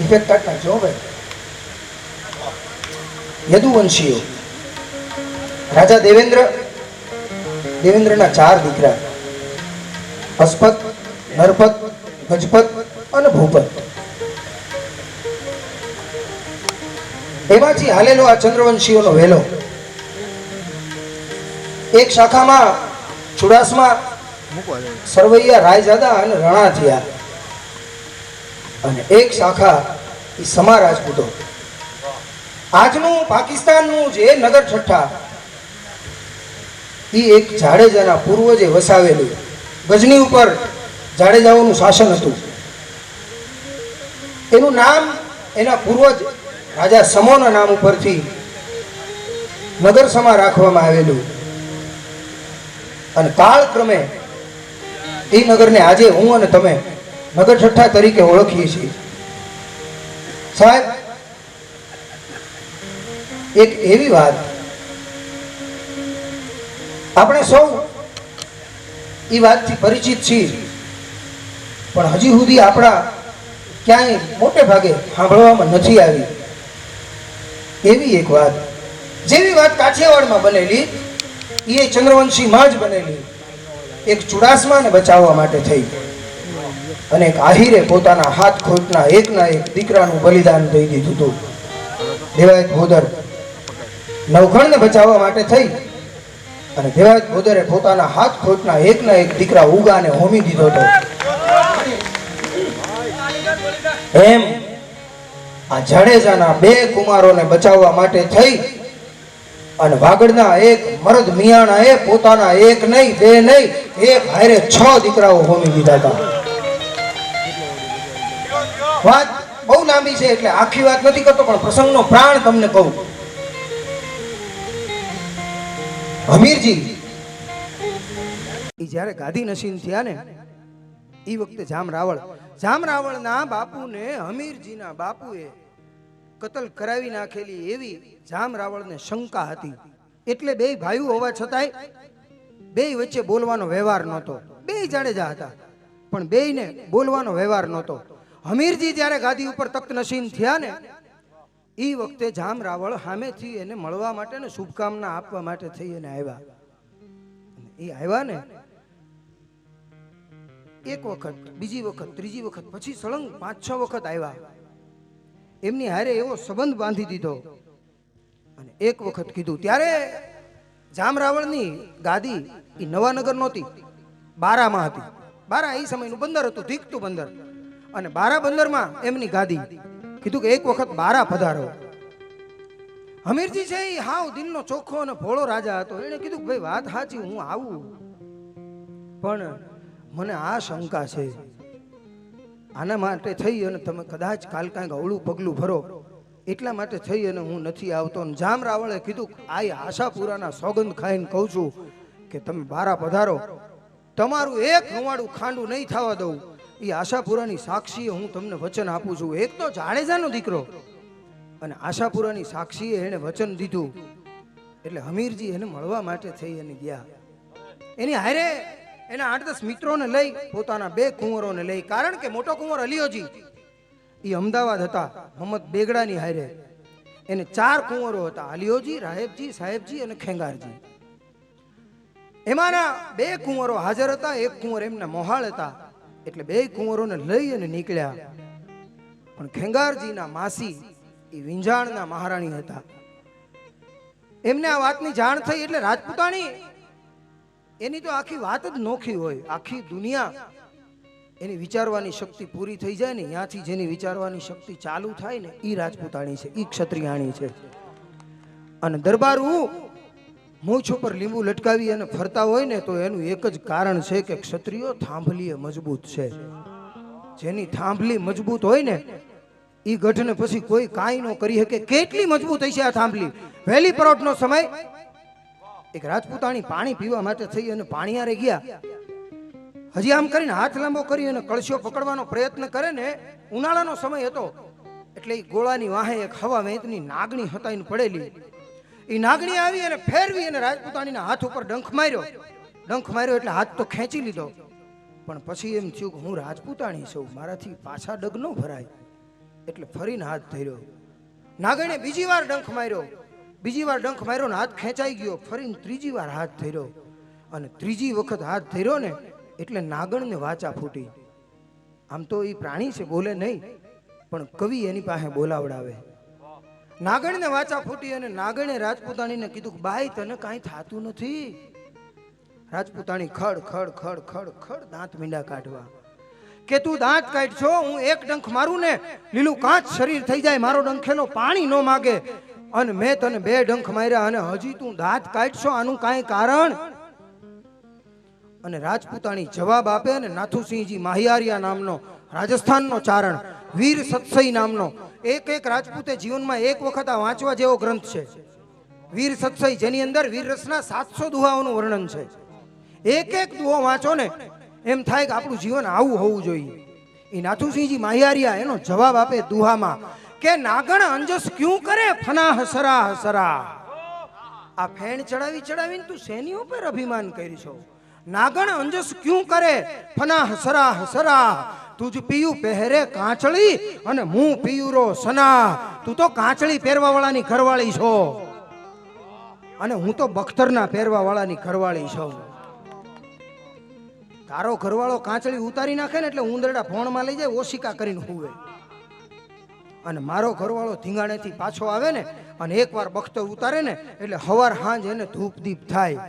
Effect કાઢતા જો ભાઈ. યદુવંશીઓ રાજા દેવેન્દ્રના 4 દીકરા, અસ્પત, નરપત, ગજપત અને ભૂપત. એમાંથી હાલેલો આ ચંદ્રવંશીઓનો વેલો એક શાખામાં ચુડાસમા, સરવૈયા, રાયજાદા અને રણા થયા, અને એક શાખા એ સમા રાજપૂતો. આજનું પાકિસ્તાનનું જે નગર ઠઠ્ઠા એ એક જાડેજાના પૂર્વજે વસાવેલું, ગજની ઉપર જાડેજાઓનું શાસન હતું. એનું નામ એના પૂર્વજ રાજા સમોના નામ ઉપરથી નગર સમા રાખવામાં આવેલું, અને કાળક્રમે એ નગરને આજે હું અને તમે નગર ઠઠ્ઠા તરીકે ઓળખીએ છીએ. સાહેબ, એક એવી વાત, આપણે સૌ એ વાતથી પરિચિત છીએ, પણ હજી સુધી આપણા ક્યાંય મોટે ભાગે સાંભળવામાં નથી આવી. એવી એક વાત, જેવી વાત કાઠિયાવાડમાં બનેલી, એ ચંદ્રવંશીમાં જ બનેલી. એક ચુડાસમાને બચાવવા માટે થઈ અને એક આહિરે પોતાના હાથ ખોટના એકના એક દીકરાનું બલિદાન દઈ દીધું હતું. દેવાયત ભોદર નવખણને બચાવવા માટે થઈ અને દેવાયત ભોદરે પોતાના હાથ ખોટના એકના એક દીકરા ઉગાને હોમી દીધો હતો. એમ આ જાડેજાના 2 કુમારોને બચાવવા માટે થઈ અને વાગડના એક મરદ મિયાણાએ પોતાના એક નહીં, 2 નહીં, એક હારે 6 દીકરાઓ હોમી દીધા હતા. વાત બહુ લાંબી છે એટલે આખી વાત નથી કરતો, પણ પ્રસંગનો પ્રાણ તમને કહું. હમીરજી જ્યારે ગાદી નશીન થયા ને એ વખતે જામ રાવળના બાપુને હમીરજીના બાપુએ કતલ કરાવી નાખેલી એવી જામ રાવળને શંકા હતી. એટલે 2 ભાઈઓ હોવા છતાંય 2 વચ્ચે બોલવાનો વ્યવહાર નહોતો. 2 જાડેજા હતા પણ 2ને બોલવાનો વ્યવહાર નહોતો. હમીરજી જ્યારે ગાદી ઉપર તખ્ત નશીન થયા ને એ વખતે જામ રાવળ સામેથી એને મળવા માટે ને શુભકામના આપવા માટે થઈ અને આવ્યા. એ આવ્યા ને એક વખત, બીજી વખત, ત્રીજી વખત, પછી સળંગ 5-6 વખત આવ્યા. એમની હારે એવો સંબંધ બાંધી દીધો અને એક વખત કીધું. ત્યારે જામ રાવળની ગાદી એ નવાનગર નહોતી, બારામાં હતી. બારા એ સમયનું બંદર હતું, ધીકતું બંદર, અને બારા બંદરમાં એમની ગાદી. કીધું કે એક વખત બારા પધારો. હમીરજી છે એ હાવ દિલનો ચોખ્ખો અને ભોળો રાજા હતો. એને કીધું કે ભાઈ વાત સાચી, હું આવું, પણ મને આ શંકા છે. આના માટે થઈ અને તમે કદાચ કાલ કાંઈક અવળું પગલું ભરો એટલા માટે થઈ અને હું નથી આવતો. જામ રાવળે કીધું આ આશાપુરાના સોગંદ ખાઈને કહું છું કે તમે બારા પધારો, તમારું એક રૂવાડું ખાંડું નહીં થવા દઉં. એ આશાપુરાની સાક્ષીએ હું તમને વચન આપું છું. એક તો જાડેજાનો દીકરો અને આશાપુરાની સાક્ષીએ એને વચન દીધું. એટલે હમીરજી એને મળવા માટે થઈ અને ગયા. એની હારે એના 8-10 મિત્રોને લઈ, પોતાના 2 કુંવરોને લઈ, કારણ કે મોટો કુંવર અલિયોજી એ અમદાવાદ હતા મોહમ્મદ બેગડાની હારે. એને 4 કુંવરો હતા, અલિયોજી, રાહેબજી, સાહેબજી અને ખેંગારજી. એમાંના 2 કુંવરો હાજર હતા, 1 કુંવર એમના મોહાળ હતા. એટલે 2 કુંવરોને લઈ અને નીકળ્યા. પણ ખેંગારજીના માસી એ વિંજાણના મહારાણી હતા. એમને આ વાતની જાણ થઈ એટલે રાજપૂતાણી એની તો આખી વાત જ નોખી હોય. આખી દુનિયા એની વિચારવાની શક્તિ પૂરી થઈ જાય ને, ત્યાંથી જેની વિચારવાની શક્તિ ચાલુ થાય ને એ રાજપૂતાણી છે, એ ક્ષત્રિયાણી છે. અને દરબારું મૂછ ઉપર લીંબુ લટકાવી અને ફરતા હોય ને તો એનું એક જ કારણ છે કે ક્ષત્રિયો થાંભલીએ મજબૂત છે. જેની થાંભલી મજબૂત હોય ને એ ગઢને પછી કોઈ કાંઈ ન કરી શકે. કેટલી મજબૂત હશે આ થાંભલી! વહેલી પરોઢનો સમય એક રાજપૂતાણી પાણી પીવા માટે થઈ અને પાણીયારે ગયા. હજી આમ કરીને હાથ લાંબો કરી અને કળશીઓ પકડવાનો પ્રયત્ન કરે ને, ઉનાળાનો સમય હતો એટલે એ ગોળાની વાહે એક હવા વેંતની નાગણી હતાઈને પડેલી. એ નાગણી આવી અને ફેરવી અને રાજપૂતાણીના હાથ ઉપર ડંખ માર્યો. ડંખ માર્યો એટલે હાથ તો ખેંચી લીધો, પણ પછી એમ થયું કે હું રાજપૂતાણી છું, મારાથી પાછા ડગ ન ભરાય. એટલે ફરીને હાથ ધર્યો. નાગણે બીજી વાર ડંખ માર્યો. બીજી વાર ડંખ માર્યો ને હાથ ખેંચાઈ ગયો. ફરીને ત્રીજી વાર હાથ ધર્યો અને ત્રીજી વખત હાથ ધર્યો ને એટલે નાગણને વાચા ફૂટી. આમ તો એ પ્રાણી છે, બોલે નહીં, પણ કવિ એની પાસે બોલાવડાવે. નાગણને વાચા ફૂટી અને નાગણે રાજપૂતાણીને કીધું કે બાઈ તને કાંઈ થાતું નથી. રાજપૂતાણી ખડ ખડ ખડ ખડ ખડ દાંત મીંડા કાઢવા કે તું દાંત કાઢશો, હું એક ડંખ મારું ને લીલું કાચ શરીર થઈ જાય, મારો ડંખેલો પાણી ન માગે, અને મેં તને 2 ડંખ માર્યા અને હજી તું દાંત કાઢશો, આનું કાંઈ કારણ? અને રાજપૂતાણી જવાબ આપે અને નાથુસિંહજી માહિયારિયા નામનો રાજસ્થાનનો ચારણ, વીર સત્સઈ નામનો એક રાજપૂતે જીવનમાં એક વખત આ વાંચવા જેવો ગ્રંથ છે, વીર સત્સઈ, જેની અંદર વીર રસના 700 દુહાઓનું વર્ણન છે. એક દુહો વાંચો ને એમ થાય કે આપણું જીવન આવું હોવું જોઈએ. એ નાથુસિંહજી માહિયારિયા એનો જવાબ આપે દુહામાં કે નાગણ અંજસ ક્યું કરે ફના હસરા હસરા. આ ફેણ ચડાવી ચડાવીને તું શેની ઉપર અભિમાન કરી છો? નાગણ અંજસ ક્યું કરે ફના હસરા હસરા. તુજ પીયું પહેરે કાંચળી અને હું પીયુરો સના. તું તો કાંચળી પહેરવા વાળાની ઘરવાળી છો અને હું તો બખ્તરના પહેરવા વાળાની ઘરવાળી છું. તારો ઘરવાળો કાંચળી ઉતારી નાખે ને એટલે ઉંદરડા ફોણમાં લઈ જાય, ઓશિકા કરીને હુવે. અને મારો ઘરવાળો ધીંગાણેથી પાછો આવે ને અને એકવાર બખ્તર ઉતારે ને એટલે હવાર હાંજ એને ધૂપ દીપ થાય.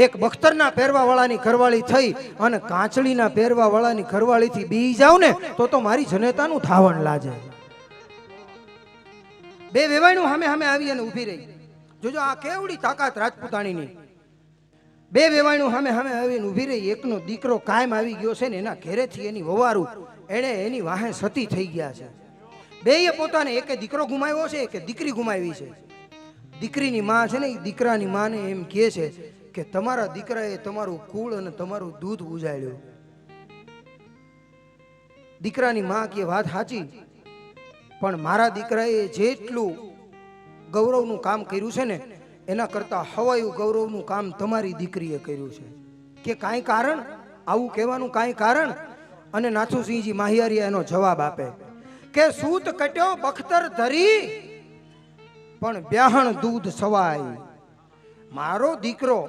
એક બખ્તરના પહેરવા વાળાની ઘરવાળી થઈ અને કાંચળીના પહેરવા વાળાની ઘરવાળીથી બી જાવ ને તો મારી જનેતાનું ધાવણ લાજે. 2 વેવાણું સામે સામે આવી અને ઊભી રહી. જોજો આ કેવડી તાકાત રાજપૂતાણીની. 2 વેવાણું સામે સામે આવીને ઊભી રહી. એકનો દીકરો કાયમ આવી ગયો છે ને એના ઘેરેથી એની વવારું એણે એની વાહે સતી થઈ ગયા છે. બેય પોતાને એકે દીકરો ગુમાવ્યો છે, એકે દીકરી ગુમાવી છે. દીકરીની માં છે ને એ દીકરાની માને એમ કહે છે કે તમારા દીકરાએ તમારું કુળ અને તમારું દૂધ ઉજાડ્યું. દીકરાની માં કે વાત સાચી, પણ મારા દીકરાએ જેટલું ગૌરવનું કામ કર્યું છે ને એના કરતા હવાયું ગૌરવનું કામ તમારી દીકરીએ કર્યું છે. કે કાંઈ કારણ? આવું કહેવાનું કાંઈ કારણ? અને નાથુસિંહજી માહિયારિયા એનો જવાબ આપે કે સૂત કટ્યો બખ્તર ધરી પણ બ્યાહણ દૂધ સવાય. મારો દીકરો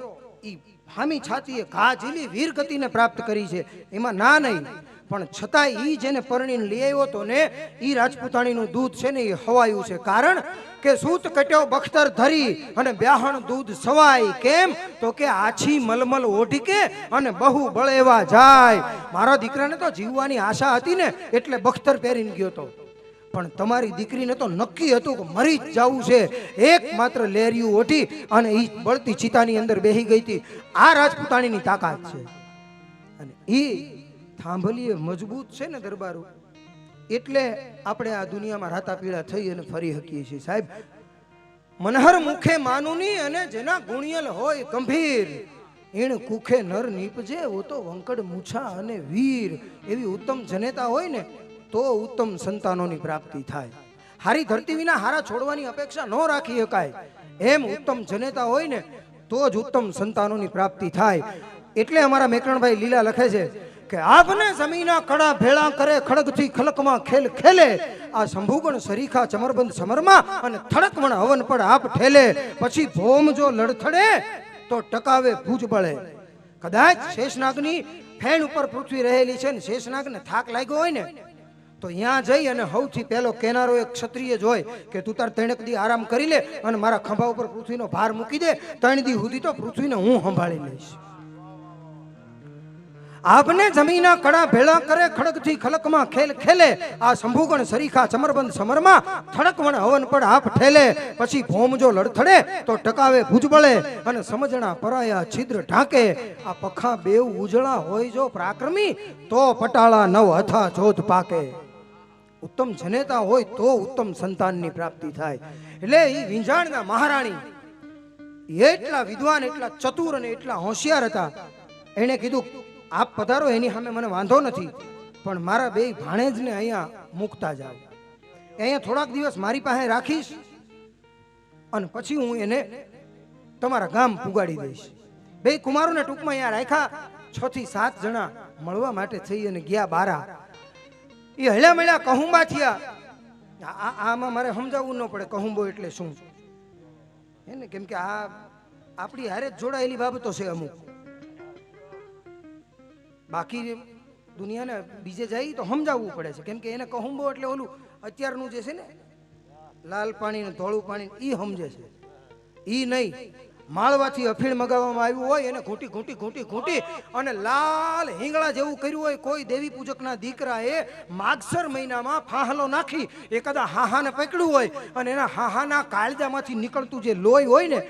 ઈ હામી છાતીએ ઘા ઝીલી વીર ગતિને પ્રાપ્ત કરી છે, એમાં ના નહીં, પણ છતાં ઈ જેને પરણીને લઈ આવ્યો તો ને ઈ રાજપૂતાણીનું દૂધ છે ને એ હવાયું છે. કારણ કે સૂત કટ્યો બખ્તર ધરી અને બ્યાહણ દૂધ સવાય. કેમ? તો કે આછી મલમલ ઓઢી કે અને બહુ બળેવા જાય. મારા દીકરાને તો જીવવાની આશા હતી ને એટલે બખ્તર પહેરીને ગયો તો, પણ તમારી દીકરીને તો નક્કી હતું કે મરી જ જવું છે. એકમાત્ર લેરિયું ઓઢી અને ઈ બળતી ચિતાની અંદર બેહી ગઈ હતી. આ રાજપૂતાણીની તાકાત છે. અને ઈ થાંભલીએ મજબૂત છે ને દરબારો, એટલે આપણે આ દુનિયામાં રાતા પીળા થઈ અને ફરી શકીએ છીએ. સાહેબ, મનહર મુખે માનુની અને જેના ગુણિયલ હોય ગંભીર, ઈણ કુખે નર નીપજે વો તો વંકડ મૂછા અને વીર. એવી ઉત્તમ જનેતા હોય ને તો ઉત્તમ સંતાનોની પ્રાપ્તિ થાય. હારી ધરતી વિના હારા છોડવાની અપેક્ષા ન રાખી શકાય. એમ ઉત્તમ જનેતા હોય ને તો જ ઉત્તમ સંતાનોની પ્રાપ્તિ થાય. એટલે અમારા મેકરણભાઈ લીલા લખે છે કે આપને જમીના કડા ભેળા કરે ખડગથી ખલકમાં ખેલ ખેલે. આ શંભુગણ સરીખા ચમરબંધ સમરમાં અને થડકમણ હવન પડ આપ ઠેલે. પછી ભોમ જો લડથડે તો ટકાવે ભુજ બળે. કદાચ શેષનાગની ફેણ ઉપર પૃથ્વી રહેલી છે ને શેષનાગને થાક લાગ્યો હોય ને તો ત્યાં જઈ અને સૌથી પહેલો કેનારો એક ક્ષત્રિય જ હોય કે તું તાર 3 દી આરામ કરી લે અને મારા ખંભા ઉપર પૃથ્વીનો ભાર મૂકી દે. 3 દી સુધી તો પૃથ્વીને હું સંભાળી લઈશ. આપને જમીના કડા ભેળા કરે ખડગથી ખલકમાં ખેલ ખેલે. આ શંભુગણ સરીખા ચમરબંધ સમરમાં થડકવણ હવન પડ આપ ઠેલે. પછી ભોમ જો લડથડે તો ટકાવે ભુજ બળે અને સમજણા પરાયા છિદ્ર ઢાંકે. આ પખા બેવ ઉજળા હોય જો પ્રાક્રમી તો પટાળા નવ હથા જોધ પાકે. ઉત્તમ જનેતા હોય તો ઉત્તમ સંતાનની પ્રાપ્તિ થાય. એટલે એ વિંજાણના મહારાણી એટલા વિદ્વાન, એટલા ચતુર અને એટલા હોશિયાર હતા. એણે કીધું આપ પધારો, એની સામે મને વાંધો નથી, પણ મારા 2 ભાણેજને અહીંયા મૂકતા જાવ. અહીંયા થોડાક દિવસ મારી પાસે રાખીશ અને પછી હું એને તમારા ગામ પુગાડી દઈશ. 2 કુમારોને ટૂંકમાં અહીંયા રાખ્યા. 6 થી 7 જણા મળવા માટે થઈ અને ગયા બારા. એ હળ્યા મળ્યા કહુંબા થયા આમાં મારે સમજાવવું ન પડે કહુંબો એટલે શું હે ને, કેમ કે આ આપણી હારે જ જોડાયેલી બાબતો છે અમુક. બાકી દુનિયાને બીજે જાય તો સમજાવવું પડે છે, કેમ કે એને કહુંબો એટલે ઓલું અત્યારનું જે છે ને લાલ પાણી ને ધોળું પાણી ઈ સમજે છે, ઈ નહીં. માળવાથી અફીણ મગાવવામાં આવ્યું હોય એને ઘૂંટી ઘૂંટી ઘૂંટી ઘૂંટી અને લાલ હિંગળા જેવું કર્યું હોય. કોઈ દેવી પૂજકના દીકરાએ માગસર મહિનામાં ફાહલો નાખી એકાદા હાહાને પકડ્યું હોય અને એના હાહાના કાળજામાંથી નીકળતું જે લોહી હોય ને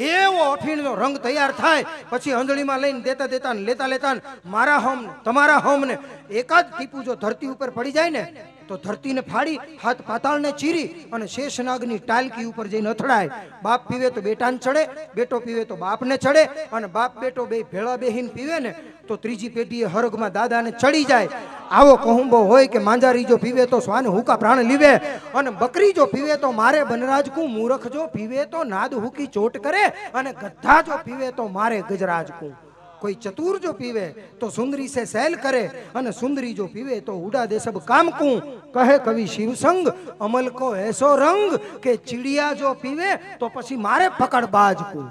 એવો અફીણનો રંગ તૈયાર થાય. પછી આંધળીમાં લઈને દેતા દેતા લેતા લેતા મારા હોમ તમારા હોમ ને એકાદ ટીપું જો ધરતી ઉપર પડી જાય ને તો ધરતીને ફાડી હાથ પાતાળને ચીરી અને શેષનાગની ટાલકી ઉપર જઈને અથડાય. બાપ પીવે તો બેટાને ચડે, બેટો પીવે તો બાપને ચડે, અને બાપ બેટો બે ભેળા બેહીને પીવે ને તો ત્રીજી પેઢીએ હરગમાં દાદાને ચડી જાય. આવો કહુંબો હોય કે માંજારી જો પીવે તો સ્વાને હુકા પ્રાણ લીવે, અને બકરી જો પીવે તો મારે બનરાજકું, મૂરખ જો પીવે તો નાદ હુકી ચોટ કરે, અને ગધા જો પીવે તો મારે ગજરાજકું. કોઈ ચતુર જો પીવે તો સુંદરી સે સैल करे, અને સુંદરી જો પીવે તો ઉડા दे सब काम को. કહે કવિ શિવસંગ અમલ કો એસો રંગ કે ચીડિયા જો પીવે તો પછી મારે પકડ બાજ કો.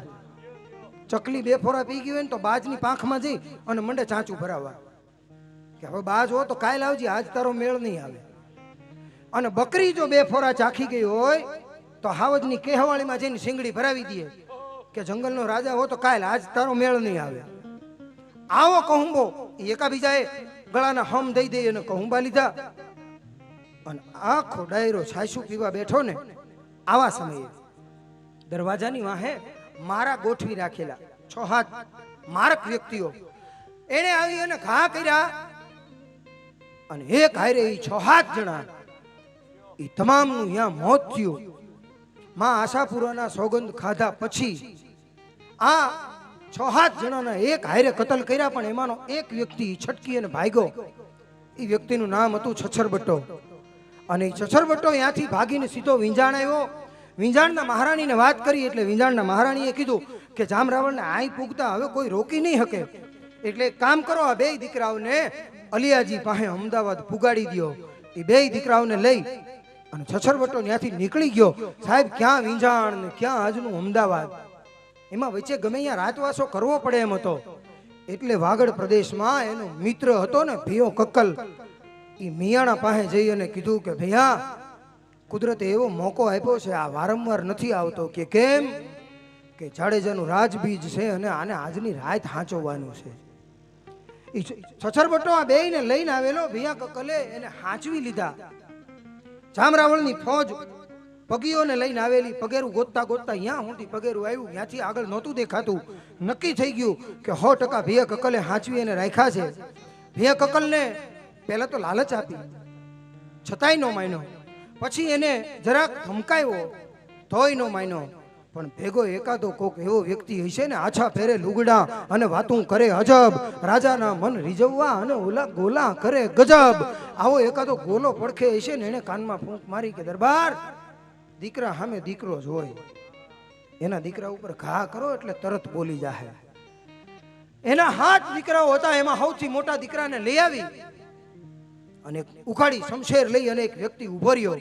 ચકલી બે ફોરા પી ગઈ હોય ને તો બાજની પાંખમાં જઈ અને મંડે ચાંચું ભરાવા કે હવે બાજ હો તો કાલ આવજે, આજ તારો મેળ નહીં આવે. અને બકરી જો બે ફોરા ચાખી ગઈ હોય તો હાવજની કેહવાળીમાં જઈને શીંગડી ભરાવી દે કે જંગલનો રાજા હો તો કાલ આજ તારો મેળ નહીં આવે. આવો કહુંબો એકાબીજાએ ગળાના હમ દઈ દઈ અને કહુંબા લીધા અને આખો ડાયરો છાશું પીવા બેઠો ને આવા સમયે દરવાજાની વાહે મારા ગોઠવી રાખેલા 6 મારક વ્યક્તિઓ એને આવી અને ઘા કર્યા અને એક હારે એ 6 જણા એ તમામનું અહીંયા મોત થયું. માં આશાપુરાના સોગંદ ખાધા પછી આ 6 જણાના એક હારે કતલ કર્યા, પણ એમાંનો એક વ્યક્તિ છટકી અને ભાગ્યો. એ વ્યક્તિનું નામ હતું છછરબટ્ટો. અને એ છછરબટ્ટો ત્યાંથી ભાગીને સીધો વિંજાણ આવ્યો. વિંજાણના મહારાણીને વાત કરી એટલે વિંજાણના મહારાણીએ કીધું કે જામ રાવણને આઈ પૂગતા હવે કોઈ રોકી નહીં શકે, એટલે કામ કરો આ બે દીકરાઓને અલિયાજી પાસે અમદાવાદ પુગાડી દો. એ બે દીકરાઓને લઈ અને છછરબટ્ટો ત્યાંથી નીકળી ગયો. સાહેબ ક્યાં વિંજાણ ને ક્યાં આજનું અમદાવાદ, એમાં વચ્ચે ગમે અહીંયા રાતવાસો કરવો પડે એમ હતો. એટલે વાગડ પ્રદેશમાં એનો મિત્ર હતો ને ભીયો કક્કલ, એ મિયાણા પાસે જઈ અને કીધું કે ભૈયા કુદરતે એવો મોકો આપ્યો છે, આ વારંવાર નથી આવતો. કે કેમ? કે જાડેજાનું રાજબીજ છે અને આને આજની રાત હાંચવવાનું છે. એ છછરબટ્ટો આ બેયને લઈને આવેલો. ભૈયા કક્કલે એને હાંચવી લીધા. જામરાવળની ફોજ પગીઓને લઈને આવેલી. પગેરું ગોતતા ગોતતા અહીંયા સુધી પગેરું આવ્યું, ત્યાંથી આગળ નહોતું દેખાતું. નક્કી થઈ ગયું કે 100% ભૈયા કક્કલે હાંચવી એને રાખ્યા છે. ભૈયા કક્કલને પહેલા તો લાલચ આપી, છતાંય નો માન્યો. પછી એને જરાક ધમકાવ્યો તોય નો માન્યો. પણ ભેગો એકાદો કોક એવો વ્યક્તિ હશે ને આછા ફેરે લુગડા અને વાતું કરે અજબ, રાજાના મન રીઝવવા અને ઓલા ગોલા કરે ગજબ. આવો એકાદો ગોલો પડખે હશે ને એને કાનમાં ફૂંક મારી કે દરબાર દીકરા સામે દીકરો જ હોય, એના દીકરા ઉપર ઘા કરો એટલે તરત બોલી જાહે. એના 7 દીકરાઓ હતા, એમાં સૌથી મોટા દીકરાને લઈ આવી અને ઉખાડી શમશેર લઈ અને એક વ્યક્તિ ઉભો રહ્યો.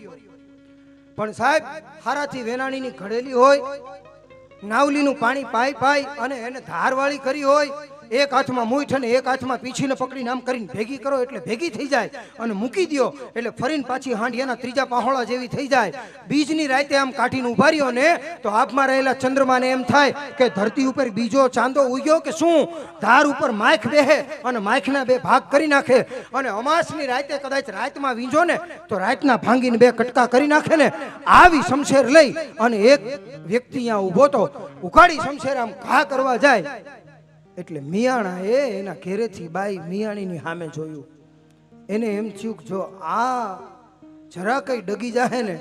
પણ સાહેબ હારાથી વેનાણીની ઘડેલી હોય, નાવલીનું પાણી પાઈ પાઈ અને એને ધારવાળી કરી હોય, એક હાથમાં મૂઠ અને એક હાથમાં પીછીને પકડીને આમ કરીને ભેગી કરો એટલે ભેગી થઈ જાય, અને મૂકી દો એટલે ફરીને પાછી હાંડિયાના ત્રીજા પાહોળા જેવી થઈ જાય. બીજની રાતે આમ કાઢીને ઉભા રહ્યો ને તો આભમાં રહેલા ચંદ્રમાને એમ થાય કે ધરતી ઉપર બીજો ચાંદો ઉગ્યો કે શું. ધાર ઉપર માખ બેહે અને માખના 2 ભાગ કરી નાખે, અને અમાસની રાતે કદાચ રાતમાં વીંજો ને તો રાતના ભાંગીને 2 કટકા કરી નાખે ને. આવી શમશેર લઈ અને એક વ્યક્તિ અહીંયા ઊભો તો ઉખાડી શમશેર આમ ઘા કરવા જાય એટલે મિયાણા એના ઘેરેથી બાઈ મિયાણીની સામે જોયું. એને એમ થયું કે જો આ જરા કઈ ડગી જાહે ને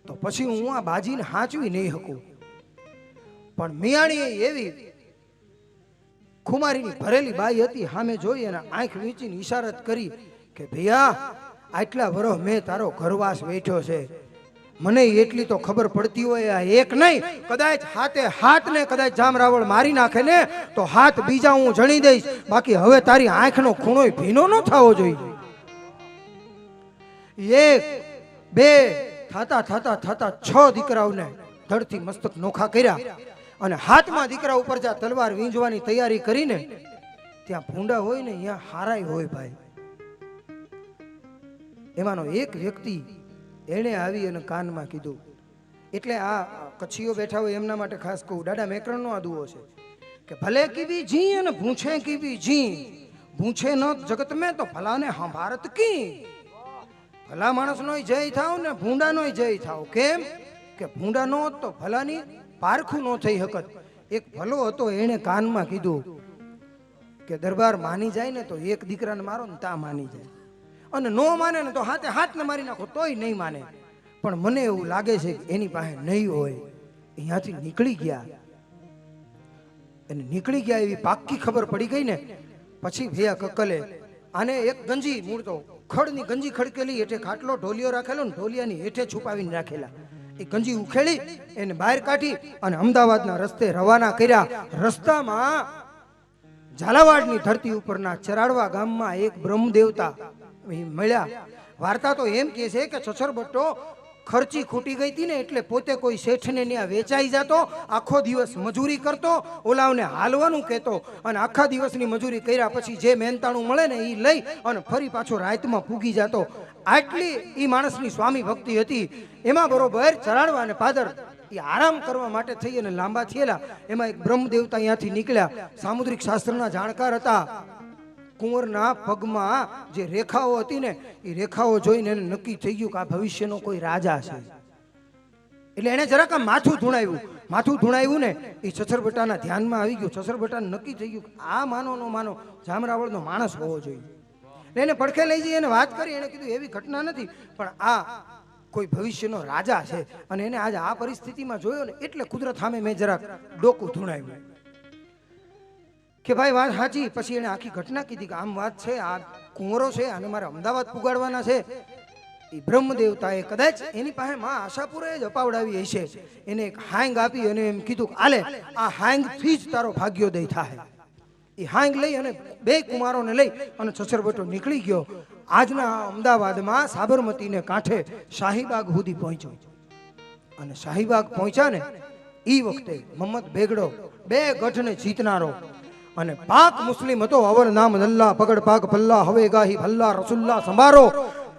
તો પછી હું આ બાજીને હાંચવી નહીં શકું. પણ મિયાણી એવી ખુમારીની ભરેલી બાઈ હતી, સામે જોઈ અને આંખ વીંચીને ઈશારત કરી કે ભૈયા આટલા વર્ષ મેં તારો ઘરવાસ બેઠો છે, મને એટલી તો ખબર પડતી હોય આ એક નહીં કદાચ હાથ ને કદાચ જામરાવળ મારી નાખે ને તો હાથ બીજા હું જણી દઈશ, બાકી હવે તારી આંખનો ખૂણો ભીનો ન થવો જોઈએ. એક બે થાતા થાતા થાતા 6 દીકરાઓને ધડથી મસ્તક નોખા કર્યા અને હાથમાં દીકરા ઉપર જા તલવાર વીંજવાની તૈયારી કરીને ત્યાં ભૂંડા હોય ને અહીંયા હારાય હોય ભાઈ. એમાંનો એક વ્યક્તિ એણે આવી અને કાનમાં કીધું, એટલે આ કચ્છીઓ બેઠા હોય એમના માટે ખાસ કહું, દાદા મેકરણનો આ દુઓ છે કે ભલે કીવી જી અને ભૂંછે કીવી જી, ભૂંછે ન જગત મેં તો ભલાને ભારત કી. ભલા માણસનો જય થાવ ને ભૂંડાનો જય થાવ. કેમ કે ભૂંડા નો તો ભલાની પારખું ન થઈ હકત. એક ભલો હતો એણે કાનમાં કીધું કે દરબાર માની જાય ને તો એક દીકરાને મારો ને તા માની જાય, અને નો માને ને તો હાથે હાથને મારી નાખો તોય નહીં માને. પણ મને એવું લાગે છે કે એની પાસે નહીં હોય. અહીંયાથી નીકળી ગયા, અને નીકળી ગયા એવી પાક્કી ખબર પડી ગઈ ને પછી ભૈયા કક્કલે આને એક ગંજી મૂળ તો ખડની ગંજી ખડકેલી હેઠે ખાટલો ઢોલિયો રાખેલો ને ઢોલિયાની હેઠે છુપાવીને રાખેલા. એ ગંજી ઉખેડી એને બહાર કાઢી અને અમદાવાદના રસ્તે રવાના કર્યા. રસ્તામાં ઝાલાવાડની ધરતી ઉપરના ચરાડવા ગામમાં એક બ્રહ્મદેવતા મળ્યા. વાર્તા તો એમ કહે છે કે છછરબટ્ટો ખર્ચી ખૂટી ગઈ હતી ને એટલે પોતે કોઈ શેઠને ત્યાં વેચાઈ જતો, આખો દિવસ મજૂરી કરતો, ઓલાવને હાલવાનું કહેતો, અને આખા દિવસની મજૂરી કર્યા પછી જે મહેનતાણું મળે ને એ લઈ અને ફરી પાછો રાતમાં પૂગી જતો. આટલી એ માણસની સ્વામી ભક્તિ હતી. એમાં બરોબર ચરાડવા અને પાદર એ આરામ કરવા માટે થઈ અને લાંબા થયેલા. એમાં એક બ્રહ્મદેવતા અહીંયાથી નીકળ્યા, સામુદ્રિક શાસ્ત્રના જાણકાર હતા. કુંવરના પગમાં જે રેખાઓ હતી ને એ રેખાઓ જોઈને એને નક્કી થઈ ગયું કે આ ભવિષ્યનો કોઈ રાજા છે. એટલે એને જરાક માથું ધૂણાવ્યું. માથું ધૂણાવ્યું ને એ છછરબટ્ટાના ધ્યાનમાં આવી ગયું. છછરબટ્ટાને નક્કી થઈ ગયું કે આ માનો નો માનો જામરાવળનો માણસ હોવો જોઈએ. એને પડખે લઈ જઈ એને વાત કરી. એને કીધું એવી ઘટના નથી, પણ આ કોઈ ભવિષ્યનો રાજા છે. અને એને આજે આ પરિસ્થિતિમાં જોયો ને એટલે કુદરત સામે મેં જરાક ડોકું ધૂણાવ્યું કે ભાઈ વાત સાચી. પછી એને આખી ઘટના કીધી કે આમ વાત છે, આ કુંવરો છે, આને મારે અમદાવાદ પુગાડવાના છે. એ બ્રહ્મદેવતાએ કદાચ એની પાસે માં આશાપુરે જ અપાવડાવી હશે. એને એક હાંગ આપી અને એમ કીધું કે આલે આ હાંગથી જ તારો ભાગ્યોદય થાય. એ હાંગ લઈ અને બે કુમારોને લઈ અને છછરબટ્ટો નીકળી ગયો. આજના અમદાવાદમાં સાબરમતીને કાંઠે શાહીબાગ સુધી પહોંચ્યો. અને શાહીબાગ પહોંચ્યા ને એ વખતે મોહમ્મદ બેગડો બે ગઢને જીતનારો અને પાક મુસ્લિમ હતો. અવર નામ અલ્લાહ પગડ પાક ભલ્લા હવે ગાહી ભલ્લા રસુલ્લા સંભારો.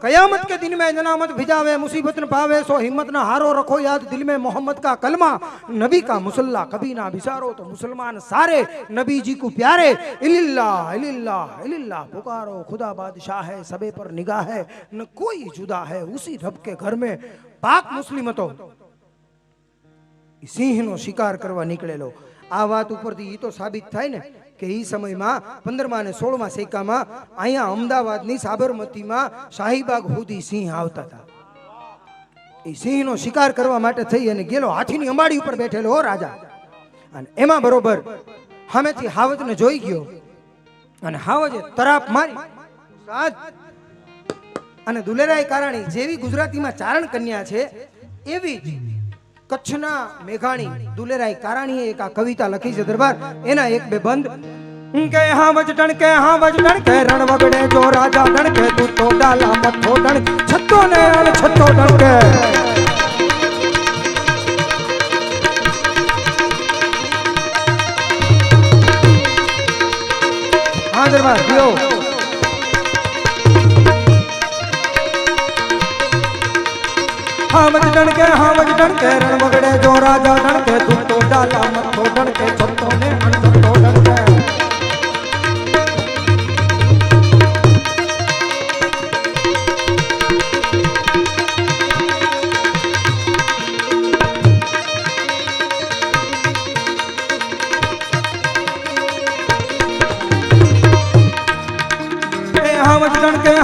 कयामत के दिन में जनामत भिजावे मुसीबत न पावे सो हिम्मत न हारो रखो याद दिल में मोहम्मद का कलमा नबी का मुसल्ला कभी ना बिसारो तो मुसलमान सारे नबी जी को प्यारे इलिल्लाह इलिल्लाह इलिल्लाह पुकारो खुदा बादशाह है सबे पर निगाह है न कोई जुदा है उसी रब के घर में पाक मुस्लिम तो सिंह नो शिकार करवा निकलेलो। आ बात ऊपर थी तो साबित थाय ने कि ई समय में 15मा ने 16मा सैका में अहींया अमदावादनी साबरमती में शाहीबाग हुदी सिंह आवता था। ई सिंह नो शिकार करवा माटे थई अने गेलो हाथीनी अंबाड़ी पर बैठेलो हो राजा अने एमा बरोबर हमेथी हावज ने जोई गयो अने हावजे तराप मारी साज अने दुलेराय काराणी जेवी गुजराती में चारण कन्या छे एवी कच्छना मेघाणी दुलेराय काराणीए एक आ कविता लखी छे दरबार एना एक बे बंद के हावज डणके रण वगड़े जो राजा डणके तू तो डाला मथो डण छत्तो ने अन छत्तो डणके हां दरबार दियो हावज डणके रण वगड़े जो राजा डणके तू तो डाला मथो डणके छत्तो ने अन छत्तो डणके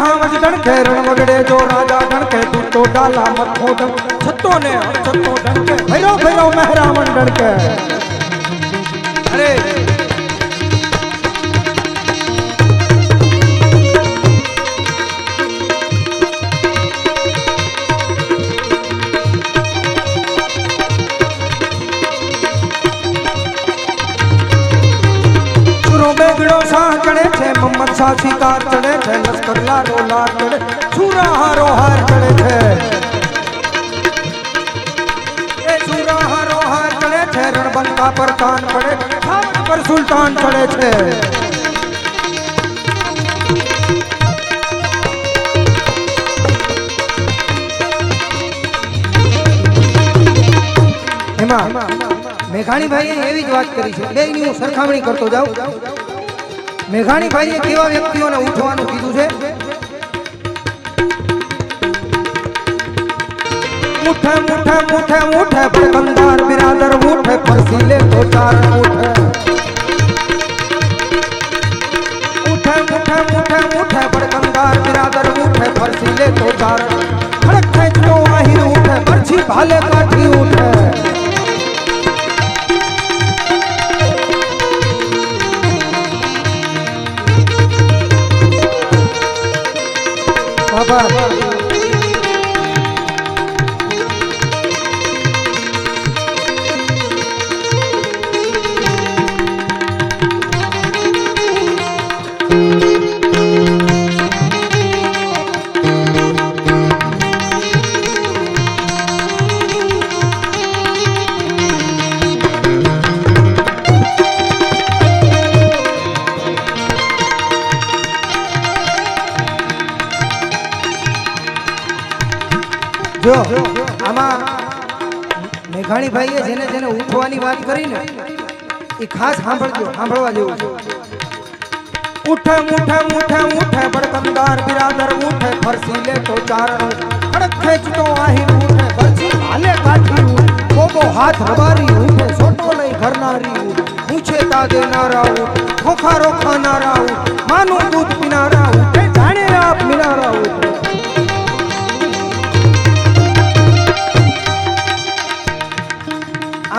हावज डणके रण वगड़े जो राजा डणके तू तो डाला मथो डण छत्तो ने छत्तो डणके भैरो भैरो मेहरामन डणके अरे बेगड़ो शाह चढ़े थे मोहम्मद शाह शिकार चढ़े थे लश्कर लारो लार चढ़े छूरा हारो हार चढ़े थे पंखा पर कान पड़े, छावनी पर सुल्तान चढ़े छे। એમાં મેઘાણીભાઈએ એવી જ વાત કરી છે, બેયની હું સરખામણી કરતો જાઉં। મેઘાણીભાઈએ કેવા વ્યક્તિઓને ઉઠવાનું કીધું છે? उठे मुठे मुठे मुठे बड़कंदार बिरादर उठे, फरसीले तो चारण उठे। उठे मुठे मुठे मुठे बड़कंदार बिरादर उठे, फरसीले तो चारण। खड़क खेच तो आहिर उठे, बरछी भाले काठी उठे। बाबा જો આમાં મેઘાણીભાઈએ જેને જેને ઉઠવાની વાત કરી ને એ ખાસ સાંભળજો, સાંભળવા જેવું છે। ઉઠે મુઠે મુઠે મુઠે બડકંદાર બિરાદર ઉઠે, ફરસીલે તો ચારણ। ખડક ખેંચતો આહિર ઉઠે, બરછી હાલે કાઠી ઉઠે। બોબો હાથ રબારી ઉઠે, સોટો લઈ ઘરનારી ઉઠે। પૂછે તા દેનારા ઉઠે, ખોખારો ખાનારા ઉઠે। માનું દૂધ પીનારા ઉઠે, જાણે આપ મિનારા ઉઠે।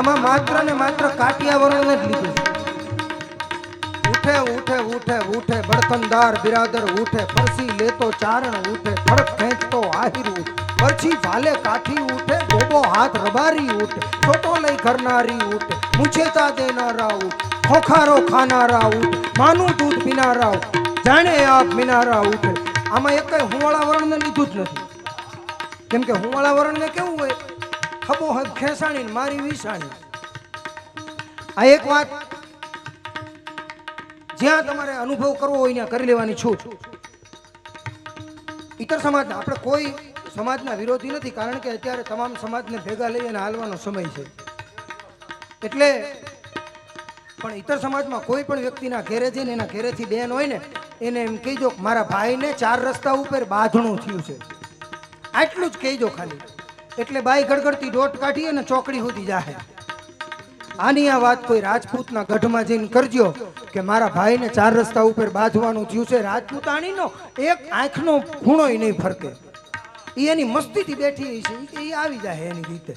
આમાં માત્ર ને માત્ર કાટિયાવરણ જ લીધું છે। ઉઠે ઉઠે ઉઠે ઉઠે બળકંદાર બિરાદર ઉઠે, ફરસી લેતો ચારણ ઉઠે। ખડક ખેંચતો આહિર ઉઠે, પરછી ભાલે કાઠી ઉઠે। બોબો હાથ રબારી ઉઠે, છોટો લઈ ઘરનારી ઉઠે। મૂછેતા દેનારા ઉઠે, ખોખારો ખાનારા ઉઠે। માનું દૂધ પીનારા ઉઠે, જાણે આપ મિનારા ઉઠે। આમાં એક હુંવાળા વર્ણને લીધું જ નથી, કેમ કે હુંવાળા વર્ણને કેવું હોય, ખબો હદ ખેસાણી મારી વિસાણી। આ એક વાત જ્યાં તમારે અનુભવ કરવો હોય ત્યાં કરી લેવાની છૂટ। ઇતર સમાજના, આપણે કોઈ સમાજના વિરોધી નથી, કારણ કે અત્યારે તમામ સમાજને ભેગા લઈ અને હાલવાનો સમય છે। એટલે પણ ઇતર સમાજમાં કોઈ પણ વ્યક્તિના ઘેરે જઈને એના ઘેરેથી બેન હોય ને એને એમ કહીજો કે મારા ભાઈને 4 રસ્તા ઉપર બાંધણું થયું છે, આટલું જ કહીજો ખાલી। એટલે બાઈ ગડગડતી દોટ કાઢી અને ચોકડી સુધી જાહે। આની આ વાત કોઈ રાજપૂતના ગઢમાં જઈને કરજો કે મારા ભાઈને 4 રસ્તા ઉપર બાંધવાનું થયું છે। રાજપૂતાણીનો એક આંખનો ખૂણોય નહીં ફરકે, એ એની મસ્તીથી બેઠી છે, એ આવી જાય એની રીતે।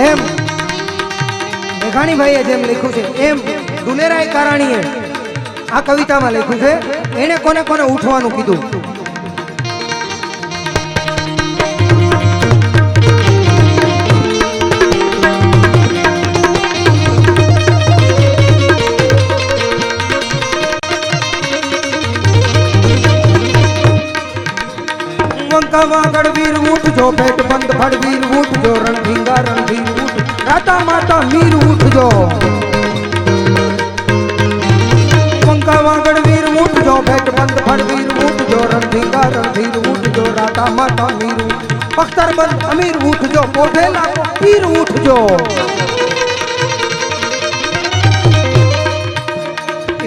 એમ મેઘાણીભાઈએ જેમ લખ્યું છે એમ દુલેરાય કારાણીએ આ કવિતામાં લખ્યું છે, એને કોને કોને ઉઠવાનું કીધું। વાગડ વીર ઉઠજો, પેટ બંધ ફળવીર ઉઠજો, રણભીંગા રણભીર ઉઠ, રાતા માતા મીર ઉઠજો। પંકા વાગડ વીર ઉઠજો, પેટ બંધ ફળવીર ઉઠજો, રણભીંગા રણભીર ઉઠજો, રાતા માતા મીર ઉઠ, પખ્તર બંધ અમીર ઉઠજો, પોઢેલા પીર ઉઠજો।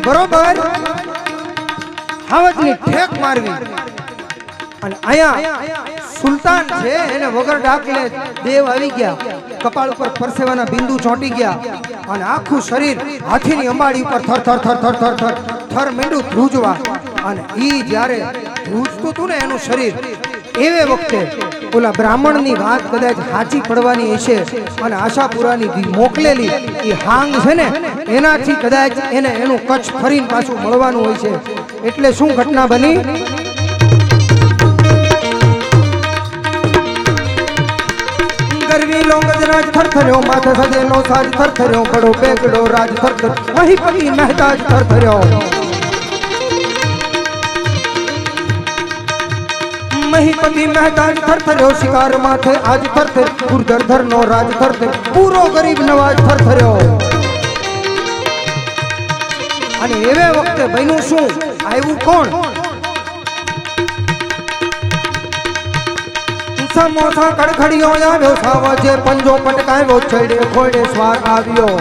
બરોબર હાવજની ઠેક મારવી। અને અહીંયા સુલતાન છે એને વગર ડાકલે દેવ આવી ગયા, કપાળ ઉપર પરસેવાના બિંદુ ચોંટી ગયા અને આખું શરીર હાથીની અંબાડી ઉપર થર થર થર થર થર થર થર મીંડું ધ્રુજવા। અને ઈ જ્યારે ધ્રુજતું હતું ને એનું શરીર, એવે વખતે ઓલા બ્રાહ્મણની વાત કદાચ સાચી પડવાની હશે અને આશાપુરાની મોકલેલી એ હાંગ છે ને એનાથી કદાચ એને એનું કચ્છ ફરીને પાછું મળવાનું હોય છે। એટલે શું ઘટના બની? ગરવી લોંગજ રાજ થરથર્યો, માથે સજેલો સાજ થરથર્યો, બડો બેગડો રાજ થરથર, વહી પગી મહેતાજ થરથર્યો। મહીપતિ મહેતાજ થરથર્યો શિકાર માથે આજ થરથર ગુરધર નો રાજ થરથર પૂરો ગરીબ નવાજ થરથર્યો અને એવે વખતે બન્યું શું આવ્યું કોણ સમોસા કડખડીયો આવ્યો સાવજે પંજો પટકાવ્યો છેડે ખોડે સ્વાર આવ્યો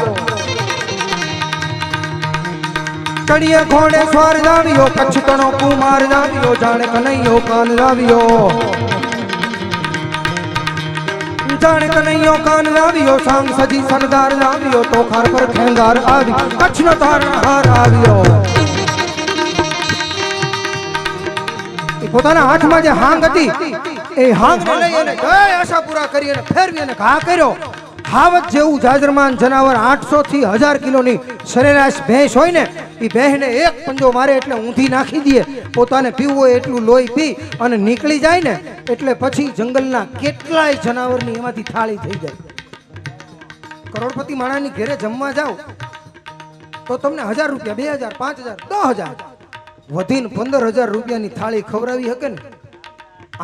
ચડીએ ઘોડે સ્વાર જાવ્યો કચ્છતણો કુમાર જાવ્યો જાણે કનૈયો કાન જાવ્યો જાણે કનૈયો કાન જાવ્યો સાંગ સજી સરદાર જાવ્યો તો ખાર પર ખેંગાર આવી કચ્છનો તારણહાર આવ્યો પોતાના હાથમાં જે હાંગ હતી એ હાંગ લઈ અને જય આશાપુરા કરી અને ફેરવી અને ઘા કર્યો હાવત જેવું જાજરમાન જનાવર 800 થી 1000 કિલોની સરેરાશ ભેંસ હોય ને એ ભેંસને એક પંજો મારે એટલે ઊંધી નાખી દે પોતાને પીવું હોય એટલું લોહી પી અને નીકળી જાય ને એટલે પછી જંગલના કેટલાય જનાવરની એમાંથી થાળી થઈ જાય કરોડપતિ માણાની ઘરે જમવા જાઓ તો તમને 1000 રૂપિયા 2000 5000 10000 વધીને 15000 રૂપિયાની થાળી ખવડાવી શકે ને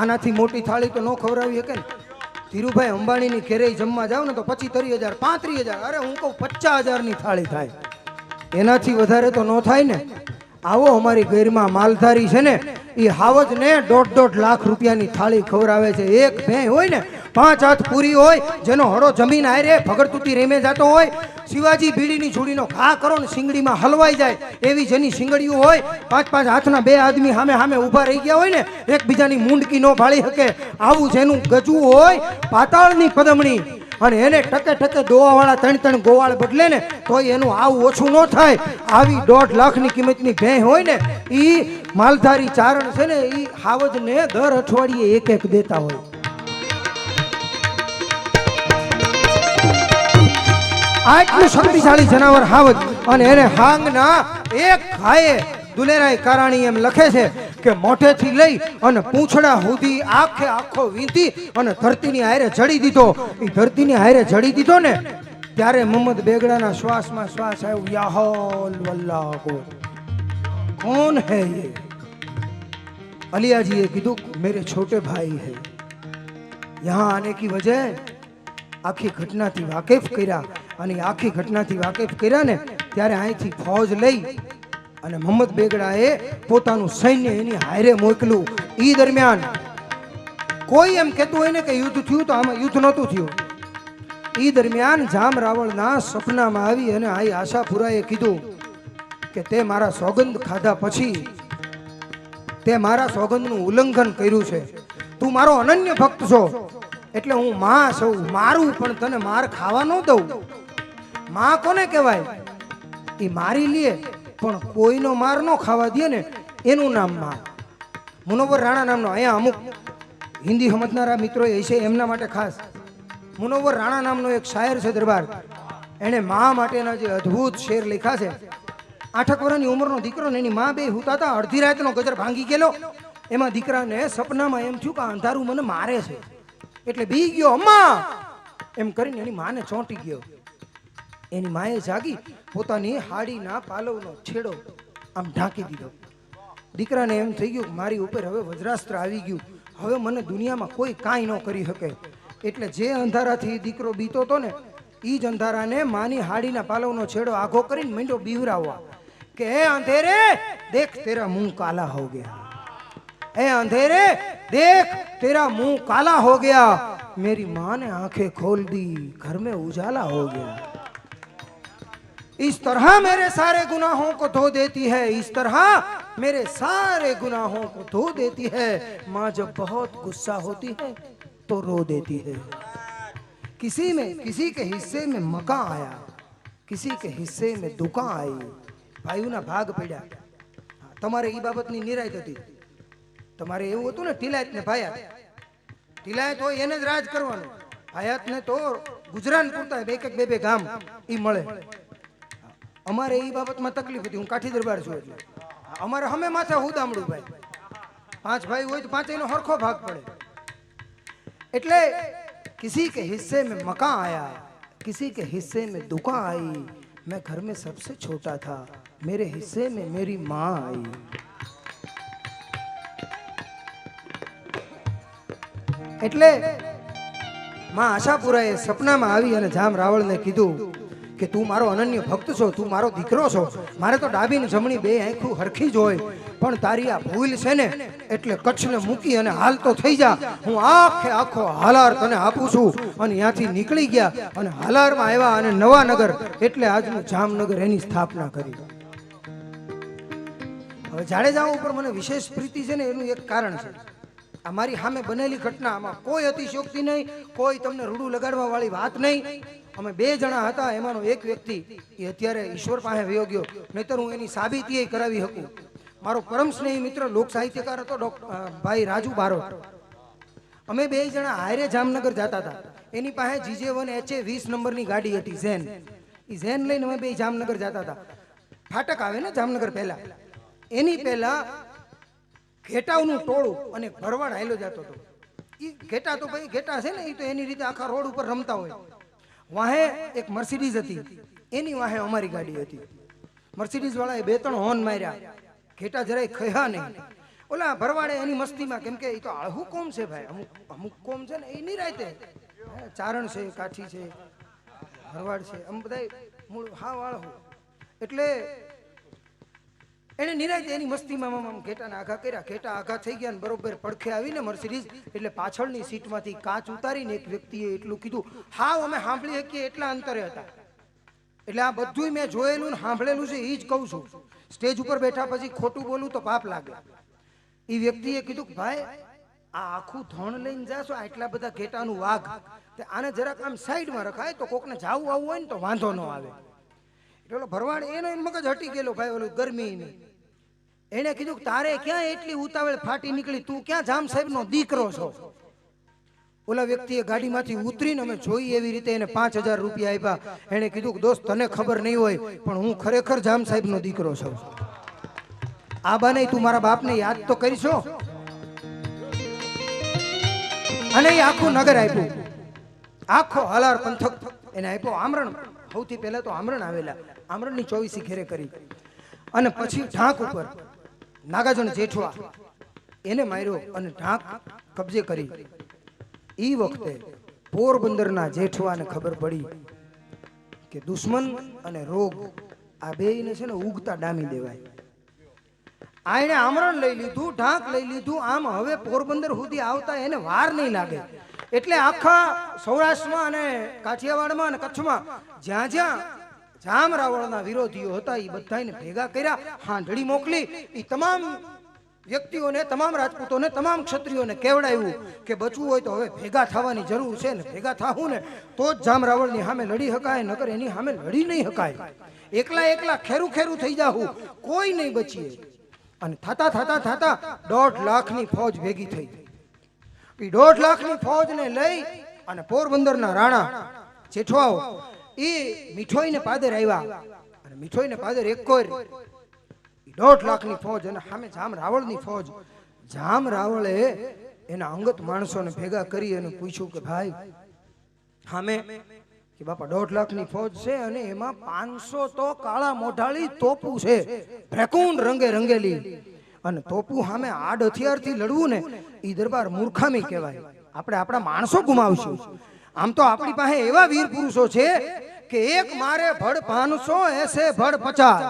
આનાથી મોટી થાળી તો ન ખવડાવી શકે ને ધીરુભાઈ અંબાણીની ઘરે જમવા જાવ ને તો 25-30 હજાર 35 હજાર અરે હું કહું 50 હજારની થાળી થાય એનાથી વધારે તો ન થાય ને આવો અમારી ગૈરમાં માલધારી છે ને એ હાવજ ને 1.5 લાખ રૂપિયાની થાળી ખવડાવે છે એક ભેં હોય ને 5 હાથ પૂરી હોય જેનો હળો જમીન આયરે ભગડતુતી રેમે જાતો હોય શિવાજી બીડીની જોડીનો ઘા કરો ને શિંગડીમાં હલવાઈ જાય એવી જેની શિંગડીઓ હોય 5-5 હાથના બે આદમી સામે સામે ઊભા રહી ગયા હોય ને એકબીજાની મૂંડકી ન ભાળી શકે આવું જેનું ગજવું હોય પાતાળની પદમણી અને એને ટકે ટકે દોવાવાળા 3-3 ગોવાળ બદલે ને તોય એનું આવું ઓછું ન થાય આવી 1.5 લાખની કિંમતની ભેં હોય ને એ માલધારી ચારણ છે ને એ હાવજને દર અઠવાડિયે એક દેતા હોય આટલું શક્તિશાળી જનાવર હાવજ અને એને હાંગના એક ઘાયે દુલેરાય કારાણી એમ લખે છે કે મોઢેથી લઈ અને પૂંછડા સુધી આખે આખો વીંધી અને ધરતીની હારે જડી દીધો એ ધરતીની હારે જડી દીધો ને ત્યારે મોહમ્મદ બેગડાના શ્વાસમાં શ્વાસ આવ્યો યાહોલ વલ્લાહ कौन है ये अलिया जी ने कीधु मेरे छोटे भाई है यहाँ आने की वजह आखी घटना थी वाकिफ कर्या અને આખી ઘટનાથી વાકેફ કર્યા ને ત્યારે અહીંથી ફૌજ લઈ અને મોહમ્મદ બેગડાએ પોતાનું સૈન્ય એની હારે મોકલ્યું ઈ દરમિયાન કોઈ એમ કહેતું હોય ને કે યુદ્ધ થયું તો આમાં યુદ્ધ નહોતું થયું ઈ દરમિયાન જામ રાવળના સપનામાં આવી અને આઈ આશાપુરાએ કીધું કે તે મારા સોગંદ ખાધા પછી તે મારા સોગંદનું ઉલ્લંઘન કર્યું છે તું મારો અનન્ય ભક્ત છો એટલે હું માં છું મારું પણ તને માર ખાવા ન દઉં માં કોને કહેવાય એ મારી લે પણ કોઈનો માર ન ખાવા દે ને એનું નામ માં મુનવ્વર રાણા નામનો અહીંયા અમુક હિન્દી સમજનારા મિત્રો એ છે એમના માટે ખાસ મુનવ્વર રાણા નામનો એક શાયર છે દરબાર એણે માં માટેના જે અદ્ભુત શેર લખ્યા છે 8 વર્ષની ઉંમરનો દીકરો ને એની માં બે હુતા હતા અડધી રાતનો ગજર ભાંગી ગયેલો એમાં દીકરાને સપનામાં એમ થયું કે અંધારું મને મારે છે એટલે બી ગયો અમ્મા એમ કરીને એની માને ચોંટી ગયો એની માએ જાગી પોતાની હાડીના પાલવનો છેડો આમ ઢાંકી દીધો દીકરાને એમ થઈ ગયું મારી ઉપર હવે વજ્રાસ્ત્ર આવી ગયું હવે મને દુનિયામાં કોઈ કાંઈ ન કરી શકે એટલે જે અંધારાથી દીકરો બીતો હતો ને એ જ અંધારાને માની હાડીના પાલવનો છેડો આઘો કરીને માંડ્યો બીવરાવવા કે હે અંધેરે દેખ તેરા મુંહ કાલા હો ગયા ए अंधेरे देख तेरा मुंह काला हो गया मेरी माँ ने आंखें खोल दी घर में उजाला हो गया इस तरह मेरे सारे गुनाहों को धो देती है इस तरह मेरे सारे गुनाहों को धो देती है माँ जब बहुत गुस्सा होती है तो रो देती है किसी के हिस्से में मका आया किसी के हिस्से में दुका आई भाइयों ना भाग पड़ा તમારે ઈ બાબતની નિરાયત હતી તમારે એવું હતું ને તિલાયત ને ભાયાત તિલાયત હોય એને જ રાજ કરવાનું ભાયાત ને તો ગુજરાન પૂરતા એક એક બે ગામ ઈ મળે અમારે ઈ બાબતમાં તકલીફ હતી હું કાઠી દરબાર છું એટલે અમારે હમે માથે હુદામડું ભાઈ 5 ભાઈ હોય તો 5 નો હરખો ભાગ પડે એટલે किसी के हिस्से में मका आया किसी के हिस्से में दुका आई मैं घर में सबसे छोटा था मेरे हिस्से में मेरी माँ आई એટલે માં આશાપુરાએ સપનામાં આવી અને જામ રાવળને કીધું કે તું મારો અનન્ય ભક્ત છો, તું મારો દીકરો છો, મારે તો ડાબી ને જમણી બે આંખું હરખી જ હોય, પણ તારી આ ભૂલ છે ને એટલે કચ્છને મૂકી અને હાલ તો થઈ જા, હું આખે આખો હાલાર તને આપું છું. અને ત્યાંથી નીકળી ગયા અને હાલારમાં આવ્યા અને નવાનગર એટલે આજનું જામનગર એની સ્થાપના કરી. હવે જાડેજા ઉપર મને વિશેષ પ્રીતિ છે ને એનું એક કારણ છે, આ મારી સામે બનેલી ઘટના, આમાં કોઈ અતિશયોક્તિ નહીં, કોઈ તમને રૂડું લગાડવા વાળી વાત નહીં. અમે બે જણા હતા, એમાંનો એક વ્યક્તિ એ અત્યારે ઈશ્વર પાસે વયો ગયો, નહીતર હું એની સાબિતી કરાવી શકું. મારો પરમ સ્નેહી મિત્ર લોક સાહિત્યકાર હતો ભાઈ રાજુ બારોટ. અમે બે જણા હારે જામનગર જતા હતા. એની પાસે GJ1 HA 20 નંબરની ગાડી હતી ઝેન. એ ઝેન લઈને અમે બે જામનગર જતા હતા. ફાટક આવે ને જામનગર પહેલા, એની પહેલા ઘેટાઓનું ટોળું અને ભરવાડ હાલ્યો જતો હતો. એ ઘેટા તો ભાઈ ઘેટા છે ને, એ તો એની રીતે આખા રોડ ઉપર રમતા હોય. વાહે એક મર્સિડીઝ હતી, એની વાહે અમારી ગાડી હતી. મર્સિડીઝ વાળાએ 2-3 હોર્ન માર્યા, ઘેટા જરાય ખયા નહીં. ઓલા ભરવાડે એની મસ્તીમાં, કેમ કે એ તો આળહું કોમ છે ભાઈ, અમુક કોમ છે ને એ નહીં રાતે, ચારણ છે, કાઠી છે, ભરવાડ છે, આમ બધા મૂળ હાવ આળહું. એટલે એને નિરાયતે એની મસ્તીમાં આમ ઘેટાના આઘા કર્યા. ઘેટા આઘા થઈ ગયા ને બરોબર પડખે આવીને મર્સિડીઝ, એટલે પાછળની સીટમાંથી કાચ ઉતારીને એક વ્યક્તિએ એટલું કીધું, હાવ અમે સાંભળી શકીએ એટલા અંતરે હતા. એટલે આ બધું મેં જોયેલું ને સાંભળેલું છે, એ જ કહું છું. સ્ટેજ ઉપર બેઠા પછી ખોટું બોલું તો પાપ લાગે. એ વ્યક્તિએ કીધું કે ભાઈ આ આખું ધણ લઈને જાશો, આટલા બધા ઘેટાનું વાઘ, આને જરાક આમ સાઈડમાં રખાય તો કોકને જાવું આવવું હોય ને તો વાંધો ન આવે. એટલે ભરવાડ એનો મગજ હટી ગયેલો ભાઈ, ઓલું ગરમી નહીં. એને કીધું કે તારે ક્યાં એટલી ઉતાવળ ફાટી નીકળી, તું ક્યાં જામ સાહેબ નો દીકરો છો? ઓલા વ્યક્તિએ ગાડીમાંથી ઉતરીને અમે જોઈ એવી રીતે એને 5000 રૂપિયા આપ્યા. એને કીધું કે દોસ્ત તને ખબર નહીં હોય પણ હું ખરેખર જામ સાહેબ નો દીકરો છું. આ બાને તું મારા બાપને યાદ તો કરીશો. અને એ આખું નગર આપ્યું, આખો હાલાર પંથક એને આપ્યો. આમરણ સૌથી પહેલા તો આમરણ આવેલા, આમરણની 24 ઘેરે કરી. અને પછી ઢાંક ઉપર નાગાજણ જેઠવા એને માર્યો અને ઢાંક કબજે કરી. એ વખતે પોરબંદરના જેઠવાને ખબર પડી કે દુશ્મન અને રોગ આ બેયને છે ને ઉગતા ડામી દેવાય. આને આમરણ લઈ લીધું, ઢાંક લઈ લીધું, આમ હવે પોરબંદર સુધી આવતા એને વાર નહીં લાગે. એટલે આખા સૌરાષ્ટ્રમાં અને કાઠિયાવાડમાં અને કચ્છમાં જ્યાં જ્યાં જામ રાવળના વિરોધીઓ હતા એ બધાને ભેગા કર્યા, હાંડળી મોકલી. એ તમામ વ્યક્તિઓને, તમામ રાજપૂતોને, તમામ ક્ષત્રિયોને કેવડાવ્યું કે બચવું હોય તો હવે ભેગા થવાની જરૂર છે ને, ભેગા થાવું ને તો જ જામ રાવળની સામે લડી શકાય, નકર એની સામે લડી નહીં શકાય. એકલા ખેરું ખેરું થઈ જાવું, કોઈ નહીં બચીએ. અને થતા 1.5 લાખની ફૌજ ભેગી થઈ. એ 1.5 લાખની ફૌજને લઈ અને પોરબંદરના રાણા જેઠવાઓ એ મીઠોઈને પાદર આવ્યા. અને મીઠોઈને પાદર એક કોર 1.5 લાખની ફૌજ અને સામે જામ રાવળની ફૌજ. જામ રાવળે એના અંગત માણસોને ભેગા કરી અને પૂછ્યું કે ભાઈ સામે કે બાપા 1.5 લાખની ફૌજ છે અને એમાં 500 તો કાળા મોઢાળી તોપું છે, ભ્રેકુન રંગે રંગેલી. અને તોપું સામે આડ હથિયારથી લડવું ને એ દરબાર મૂર્ખામી કહેવાય. આપણે આપણા માણસો ગુમાવશું. આમ તો આપણી પાસે એવા વીર પુરુષો છે કે એક મારે ભડ 500 એસે ભડ 50.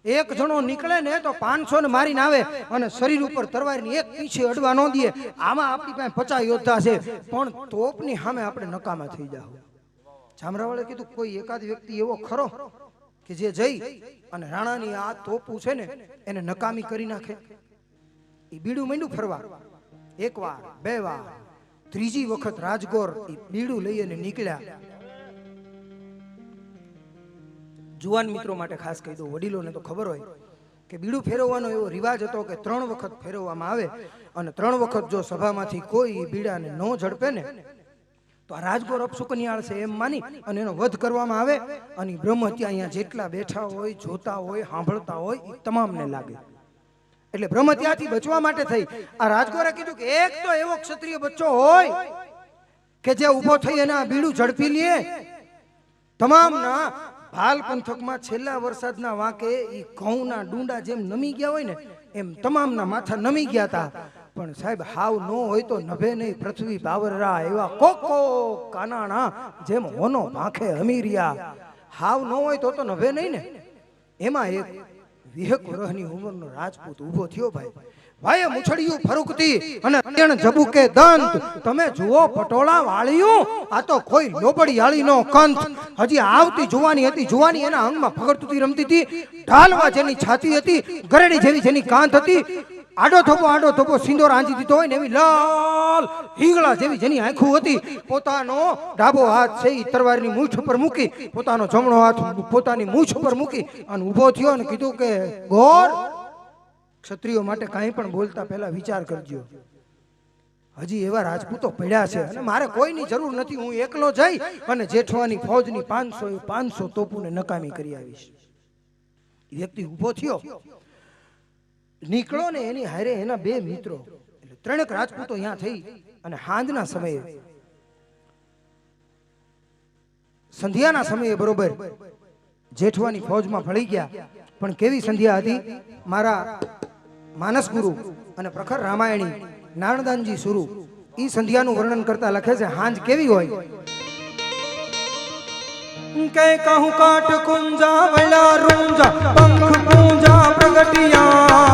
એક જણો નીકળે ને તો 500 ને મારીને આવે અને શરીર ઉપર તરવારની એક પીછે અડવા ન દે. આમાં આપણી પાસે 50 યોદ્ધા છે, પણ તોપની સામે આપણે નકામા થઈ જાવ. જામરાવળે કીધું કોઈ એકાદ વ્યક્તિ એવો ખરો કે જે જઈ અને રાણાની આ તોપું છે ને એને નકામી કરી નાખે. એ બીડું માંડ્યું ફરવા. 1 વાર 2 વાર, 3જી વખત રાજગોર એ બીડું લઈ અને નીકળ્યા. જુવાન મિત્રો માટે ખાસ કહી દઉં, વડીલોને તો ખબર હોય કે બીડું ફેરવવાનો એવો રિવાજ હતો કે 3 વખત ફેરવવામાં આવે. અને 3 વખત જો સભામાંથી કોઈ બીડાને ન ઝડપે ને તો આ રાજગોર અપશુકનિયાળ છે એમ માની અને એનો વધ કરવામાં આવે. અને બ્રહ્મ હત્યા અહીંયા જેટલા બેઠા હોય, જોતા હોય, સાંભળતા હોય એ તમામને લાગે. એટલે બ્રહ્મ હત્યાથી બચવા માટે થઈ આ રાજગોરે કીધું કે એક તો એવો ક્ષત્રિય બચ્ચો હોય કે જે ઊભો થઈ અને આ બીડું ઝડપી લે. તમામના ભાલ પંથકમાં છેલ્લા વરસાદના વાંકે એ ઘઉંના ડુંડા જેમ નમી ગયા હોય ને એમ તમામના માથા નમી ગયા હતા. પણ સાહેબ હાવ નો હોય તો નભે નહીં પૃથ્વી બાવરરા એવા કોકો કાનાણા જેમ હોનો ભાખે અમીરિયા હાવ નો હોય તો નભે નહીં ને. એમાં એક 20 વર્ષની ઉંમરનો રાજપૂત ઊભો થયો ભાઈ. ભાઈએ મુછડિયું ફરુકતી અને તેણ જબુકે દંત. તમે જુઓ પટોળા વાળ્યું, આ તો કોઈ લોબડિયાળીનો કંથ. હજી આવતી જુવાની હતી, જુવાની એના અંગમાં ફગડતુતી રમતી હતી. ઢાલવા જેની છાતી હતી, ગરડી જેવી જેની કાંત હતી. આડો થોપો સિંદોર આંજી દીધો હોય ને એવી લાલ હિંગળા જેવી જેની આંખો હતી. પોતાનો ડાબો હાથ છે ઈ તરવારની મૂછ ઉપર મૂકી, પોતાનો જમણો હાથ પોતાની મૂછ ઉપર મૂકી અને ઊભો થયો અને કીધું કે ગોર, ક્ષત્રિયો માટે કાંઈ પણ બોલતા પહેલા વિચાર કરજો. હજી એવા રાજપૂતો પડ્યા છે અને મારે કોઈની જરૂર નથી. હું એકલો જઈ અને જેઠવાની ફૌજની 500 તોપુને નકામી કરી આવીશ. વ્યક્તિ ઊભો થયો, નીકળો ને એની હારે એના 2 મિત્રો, એટલે 3 રાજપૂતો અહીંયા થઈ અને હાંજના સમયે સંધ્યાના સમયે બરોબર જેઠવાની ફૌજમાં ભળી ગયા. પણ કેવી સંધ્યા હતી, મારા માનસ ગુરુ અને પ્રખર રામાયણી નારણદાનજી સુરુ ઈ સંધ્યાનું વર્ણન કરતા લખે છે હાંજ કેવી હોય. કે કહું કાટ કુંજા વલા રૂંજા પંખ પૂંજા પ્રગટિયા.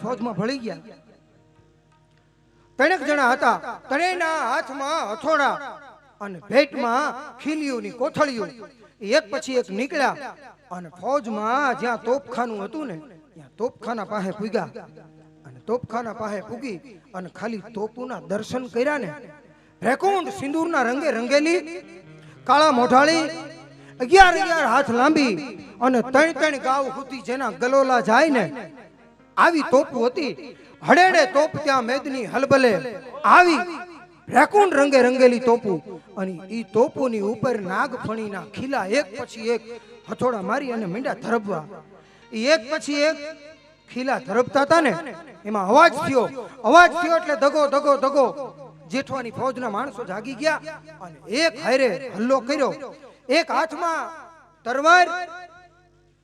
ફૌજમાં ભળી ગયા. 3 જણા હતા. ત્રણેયના હાથમાં હથોડા અને ભેટમાં ખીલીઓની કોથળીઓ. એક પછી એક નીકળ્યા અને ફૌજમાં જ્યાં તોપખાનું હતું ને ત્યાં તોપખાના પાસે પૂગ્યા. અને તોપખાના પાસે પૂગી અને ખાલી તોપુના દર્શન કર્યા ને, રેકુંડ સિંદૂરના રંગે રંગેલી, કાળા મોઢાળી, 11 હાથ લાંબી અને 3 ગાવ સુધી જેના ગલોલા જાય ને આવી તોપુ હતી. હડેડે તોપ ત્યાં મેદની હલબલે આવી રેકુંડ રંગે રંગેલી તોપુ. અને ઈ તોપુની ઉપર નાગફણીના ખીલા એક પછી એક હથોડા મારી અને મીંડા ધરબવા. એક પછી એક ખીલા ધરબતા હતા ને એમાં અવાજ થયો એટલે દગો દગો દગો. જેઠવાની ફૌજના માણસો જાગી ગયા અને એક હારે હલ્લો કર્યો. એક હાથમાં તરવાર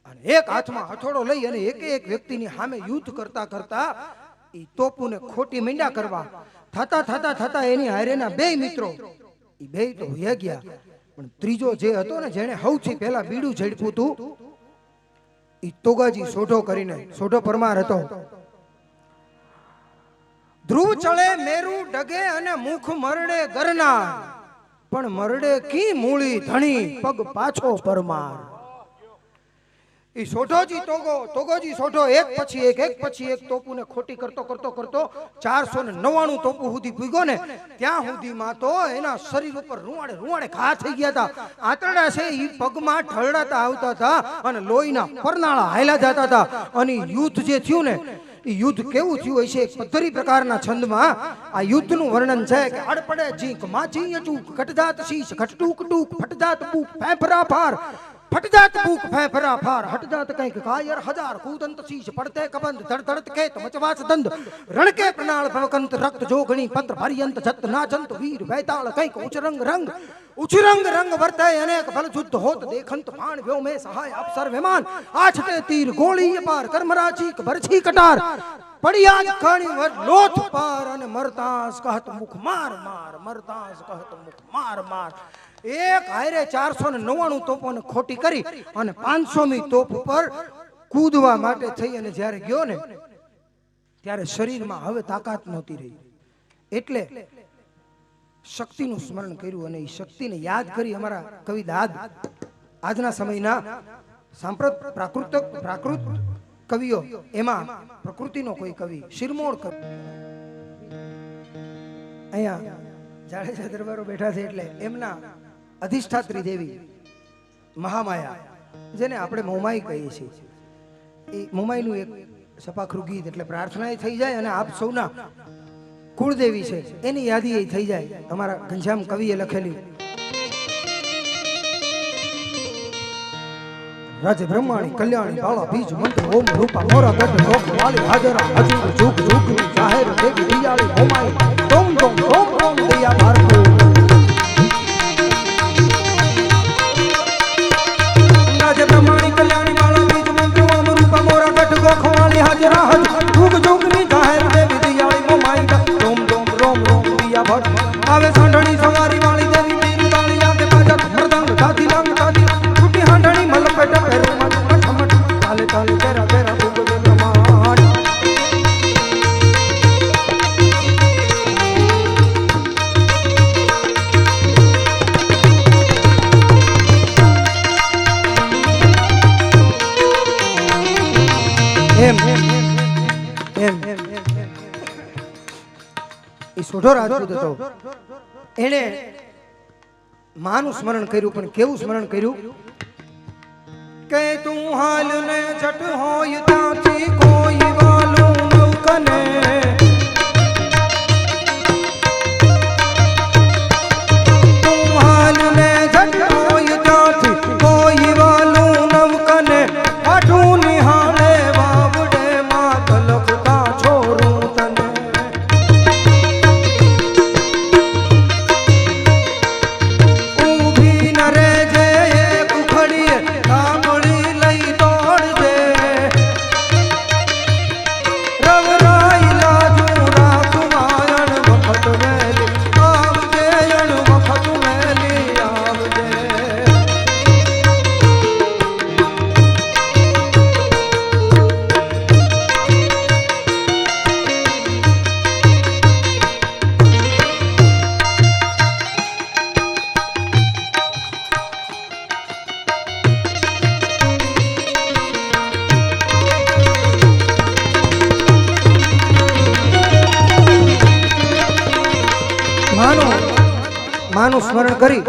અને એક હાથમાં હથોડો લઈ અને એક વ્યક્તિની સામે યુદ્ધ કરતા કરતા ઈ તોપુને ખોટી મીંડા કરવા. થતા એની હારેના 2 મિત્રો ઈ 2 તો વયા ગયા. પણ ત્રીજો જે હતો ને જેને સૌથી પહેલા બીડું ઝડપ્યું હતું ઈ તોગાજી સોઢો કરીને, સોઢો પરમાર હતો. ધ્રુવ ચડે મેરુ ડગે અને મુખ મરડે ગરનાર, પણ મરડે કી મૂળી ધણી પગ પાછો પરમાર. ઈ સોઢોજી તોગોજી સોઢો એક પછી એક તોપુને ખોટી કરતો 499 તોપુ સુધી પૂગ્યો ને ત્યાં સુધીમાં તો એના શરીર ઉપર રૂવાડે ઘા થઈ ગયા હતા. આંતરડા છે ઈ પગમાં ઢળડાતા આવતા હતા અને લોહીના પરનાળા હાયલા જતા હતા. અને યુદ્ધ જે થયું ને ઈ યુદ્ધ કેવું થયું હશે, એક પદ્ધતિ પ્રકારના છંદમાં આ યુદ્ધનું વર્ણન છે કે અડપડે જીંક માચી ચૂક ઘટજાત શીશ ઘટટુક ટુક ફટજાત બુક ફેફરા ફાર फट जात भूख भय फरा फार हट जात कहीं कायर हजार कूदंत शीश पड़ते कबंद धड़ धड़त खेत मचवास दंद रण के प्रणाल भवकंत रक्त जोगणी पत्र भरियंत जत नाचंत वीर बैताल कहीं उच्च रंग वर्तय अनेक बल युद्ध होत देखंत बाण व्यो में सहाय अफसर विमान आछते तीर गोली पार कर्मराची बरछी कटार पड़ियाज खाणी लोथ पार अने मरतास कहत मुख मार मार मरतास कहत मुख मार मार एक हारे 499 તોપોને ખોટી કરી અને 500મી તોપ ઉપર કૂદવા માટે થઈ અને જ્યારે ગયો ને ત્યારે શરીરમાં હવે તાકાત નહોતી રહી એટલે શક્તિનું સ્મરણ કર્યું અને એ શક્તિને યાદ કરી અમારા કવિ દાદ આજના સમયના સાંપ્રત પ્રાકૃત કવિઓ એમાં પ્રકૃતિનો કોઈ કવિ શિરમોળ કવિ અહીંયા જાડેજા દરબારો બેઠા છે એટલે એમના અધિષ્ઠાત્રી દેવી મહામાયા જેને આપણે મોમાઈ કહીએ છીએ એ મોમાઈનું એક સપાખરું ગીત એટલે પ્રાર્થના થઈ જાય અને આપ સૌના કુળદેવી છે એની યાદી એ થઈ જાય અમારા ઘનશ્યામ કવિએ લખેલી રાજ બ્રહ્માણી કલ્યાણી બાળા બીજ મંત્ર ઓમ રૂપા મોરા ગઢ લોક વાલી હાજરા હજુર જુગ જુગ જાહેર દેવી દિયાળી મોમાઈ ડોમ ડોમ ડોમ ડોમ દયા ભારતો રાજ બ્રહ્માણી કલ્યાણી બાળા બીજ મંત્ર ઓમ રૂપા મોરા ગઢ લોક વાલી હાજરા હજુર જુગ જુગ જાહેર દેવી દિયાળી મોમાઈ ડોમ ડોમ ડોમ ડોમ દયા ભારતો આવે સાંઢણી સવારી વાળી દેવી પીર વાળી આગે બાજા મરદાંગ દાદી લાંગ દાદી છૂટી હાંઢણી મલ પેટા પેરો મઠ તાલે તાલે તેરા તેરા ભૂગ દે બ્રહ્માંડ એમ એ સોઢો રાજપૂત હતો એને માનું સ્મરણ કર્યું પણ કેવું સ્મરણ કર્યું કે તું હાલ ને જટ હોય ત્યાંથી કોઈ વાલું નવકને તું હાલ ને જટ હોય ત્યાંથી કોઈ વાલું નવકને આઠું નિહાળે વાવડે માત લખતા છોરું તને ઊભી ન રેજે એક ઉખડીએ કામળી લઈ દોડજે રવરાઈ લાજુ રાખવાયણ વખત વેલી આવજે અણ વખત વેલી આવજે માનું સ્મરણ કરી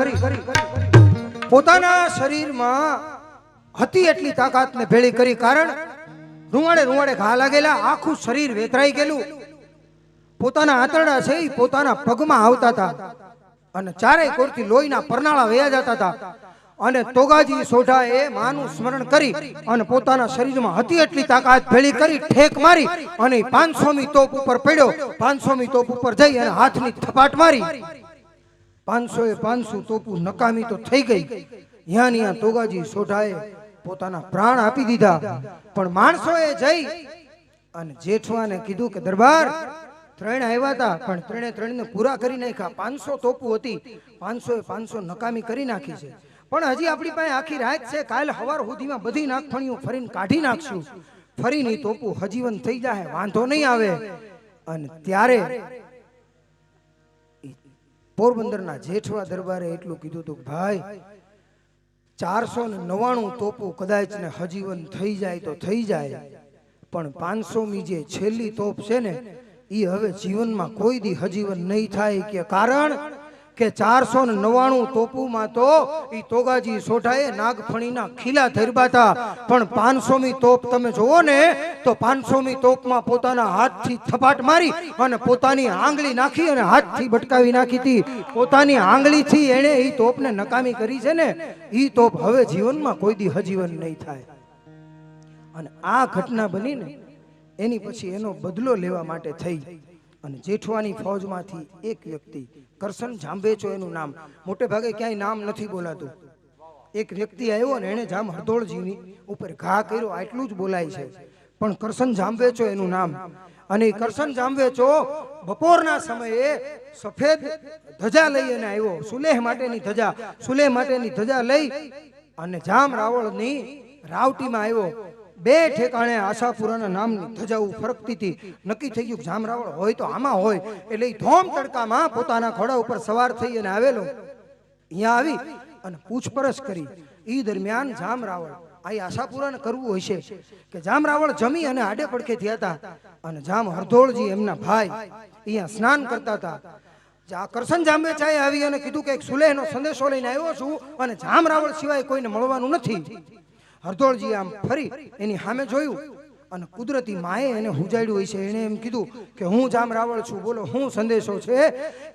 પોતાના શરીરમાં હતી એટલી તાકાતને ભેળી કરી કારણ રૂવાડે ઘા લાગેલા આખું શરીર વેતરાઈ ગયેલું પોતાના આંતરડા છે એ પોતાના પગમાં આવતા હતા અને ચારેય કોરથી લોહીના પરનાળા વયા જતા હતા અને તોગાજી સોઢાએ માનું સ્મરણ કરી અને પોતાના શરીરમાં હતી એટલી તાકાત ભેળી કરી ઠેક મારી અને 500મી તોપ ઉપર પડ્યો 500મી તોપ ઉપર જઈ અને હાથની થપાટ મારી 500 તોપુ નકામી તો થઈ ગઈ યા તોગાજી સોઢાએ પોતાના પ્રાણ આપી દીધા પણ માણસોએ જઈ અને જેઠવાને કીધું કે દરબાર ત્રણ આવ્યા હતા પણ ત્રણે પૂરા કરી નાખ્યા 500 તોપુ હતી 500 નકામી કરી નાખી છે પણ હજી આપણી પાસે આખી રાત છે કાલ સવાર સુધીમાં બધી નાગફણીઓ ફરીને કાઢી નાખશું ફરીની તોપુ હજીવન થઈ જાય વાંધો નહીં આવે અને ત્યારે પોરબંદરના જેઠવા દરબારે એટલું કીધું હતું ભાઈ 499 તોપો કદાચ ને હજીવન થઈ જાય તો થઈ જાય પણ 500મી જે છેલ્લી તોપ છે ને એ હવે જીવનમાં કોઈ દી હજીવન નહીં થાય કે કારણ કે 499 તોપુમાં તો ઈ તોગાજી સોઢાએ નાગફણીના ખીલા ધરબાતા, પણ 500મી તોપ તમે જોવો ને તો 500મી તોપમાં પોતાના હાથથી થપાટ મારી અને પોતાની આંગળી નાખી અને હાથથી બટકાવી નાખી હતી. પોતાની આંગળીથી એણે ઈ તોપને નકામી કરી છે ને, ઈ તોપ હવે જીવનમાં કોઈ દી હજીવન નહીં થાય. અને આ ઘટના બનીને એની પછી એનો બદલો લેવા માટે થઈ અને જેઠવાની ફૌજમાંથી એક વ્યક્તિ, કરશન જાંબેચો એનું નામ, મોટે ભાગે ક્યાંય નામ નથી બોલાતું, એક વ્યક્તિ આવ્યો અને એણે જામ હરદોળજીની ઉપર ઘા કર્યો, આટલું જ બોલાય છે, પણ કરશન જાંબેચો એનું નામ. અને એ કરશન જાંબેચો બપોરના સમયે સફેદ ધજા લઈ અને આવ્યો, સુલેહ માટેની ધજા, સુલેહ માટેની ધજા લઈ અને જામ રાવળની રાવટીમાં આવ્યો. 2 ઠેકાણે આશાપુરાના નામની ધજાઓ ફરકતી હતી. નક્કી થઈ ગયું જામ રાવળ હોય તો આમાં હોય, એટલે એ ધોમ તડકામાં પોતાના ઘોડા ઉપર સવાર થઈ અને આવેલો. અહીંયા આવી અને પૂછપરછ કરી. એ દરમિયાન જામ રાવળ આ આશાપુરાને કરવું હશે કે જામ રાવળ જમી અને આડે પડખે થયા હતા અને જામ હરધોળજી એમના ભાઈ અહીંયા સ્નાન કરતા હતા. કરશન જાંબેચાએ આવી અને કીધું કે એક સુલેહનો સંદેશો લઈને આવ્યો છું અને જામ રાવળ સિવાય કોઈને મળવાનું નથી. હરધોળજી આમ ફરી એની સામે જોયું અને કુદરતી માએ એને હુજાડ્યું હોય છે. એને એમ કીધું કે હું જામ રાવળ છું, બોલો હું સંદેશો છે?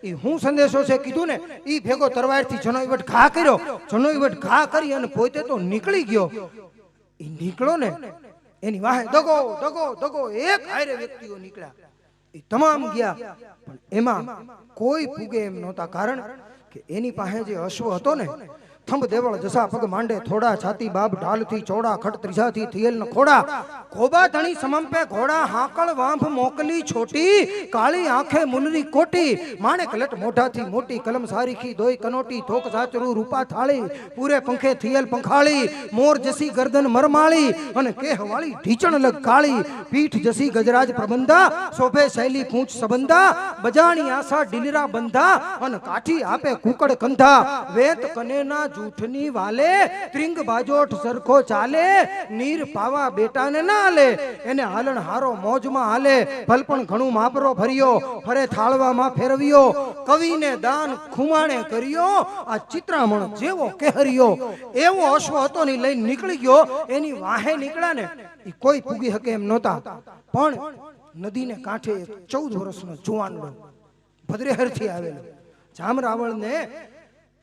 એ હું સંદેશો છે કીધું ને, એ ભેગો તરવારથી જનોઈવટ ઘા કર્યો. જનોઈવટ ઘા કરી અને પોતે તો નીકળી ગયો. એ નીકળો ને એની વાહે દગો દગો દગો એક હારે વ્યક્તિઓ નીકળ્યા, એ તમામ ગયા, પણ એમાં કોઈ પૂગે એમ નહોતા. કારણ કે એની પાસે જે અશ્વ હતો ને, થંભ દેવળ જસા પગ માંડે થોડા, છાતી બાબ ઢાલથી ચોડા, ખટ ત્રિજાથી થિયેલ ન ખોડા, ખોબા ધણી સમંપે ઘોડા, હાકળ વાંભ મોકલી છોટી, કાળી આંખે મુનરી કોટી, માણેક લટ મોઢાથી મોટી, કલમ સારીખી દોઈ કનોટી, થોક સાચરું રૂપા થાળી, પૂરે પંખે થિયેલ પંખાળી, મોર જસી ગરદન મરમાળી અને કેહવાળી ઢીચણ લગ કાળી, પીઠ જસી ગજરાજ પ્રબંધા, શોભે શૈલી પૂંછ સંબંધા, બજાણી આશા ડીલરા બંધા અને કાઠી આપે કુકડ કંધા, વેત કનેના જૂઠની વાલે, ત્રિંગ બાજોઠ સરખો ચાલે, નીર પાવા બેટાને ના હાલે, એને હાલણ હારો મોજમાં હાલે, ભલ પણ ઘણું માપરો ભર્યો, ફરે થાળવામાં ફેરવ્યો, કવિને દાન ખુમાણે કર્યો, આ ચિત્રામણ જેવો કેહરિયો, એવો અશ્વ હતો ને લઈને નીકળી ગયો. એની વાહે નીકળ્યા ને એ કોઈ પૂગી શકે એમ નહોતા, પણ નદીને કાંઠે 14 વર્ષનો જુવાનડો ભદ્રેહરથી આવેલો જામ રાવળને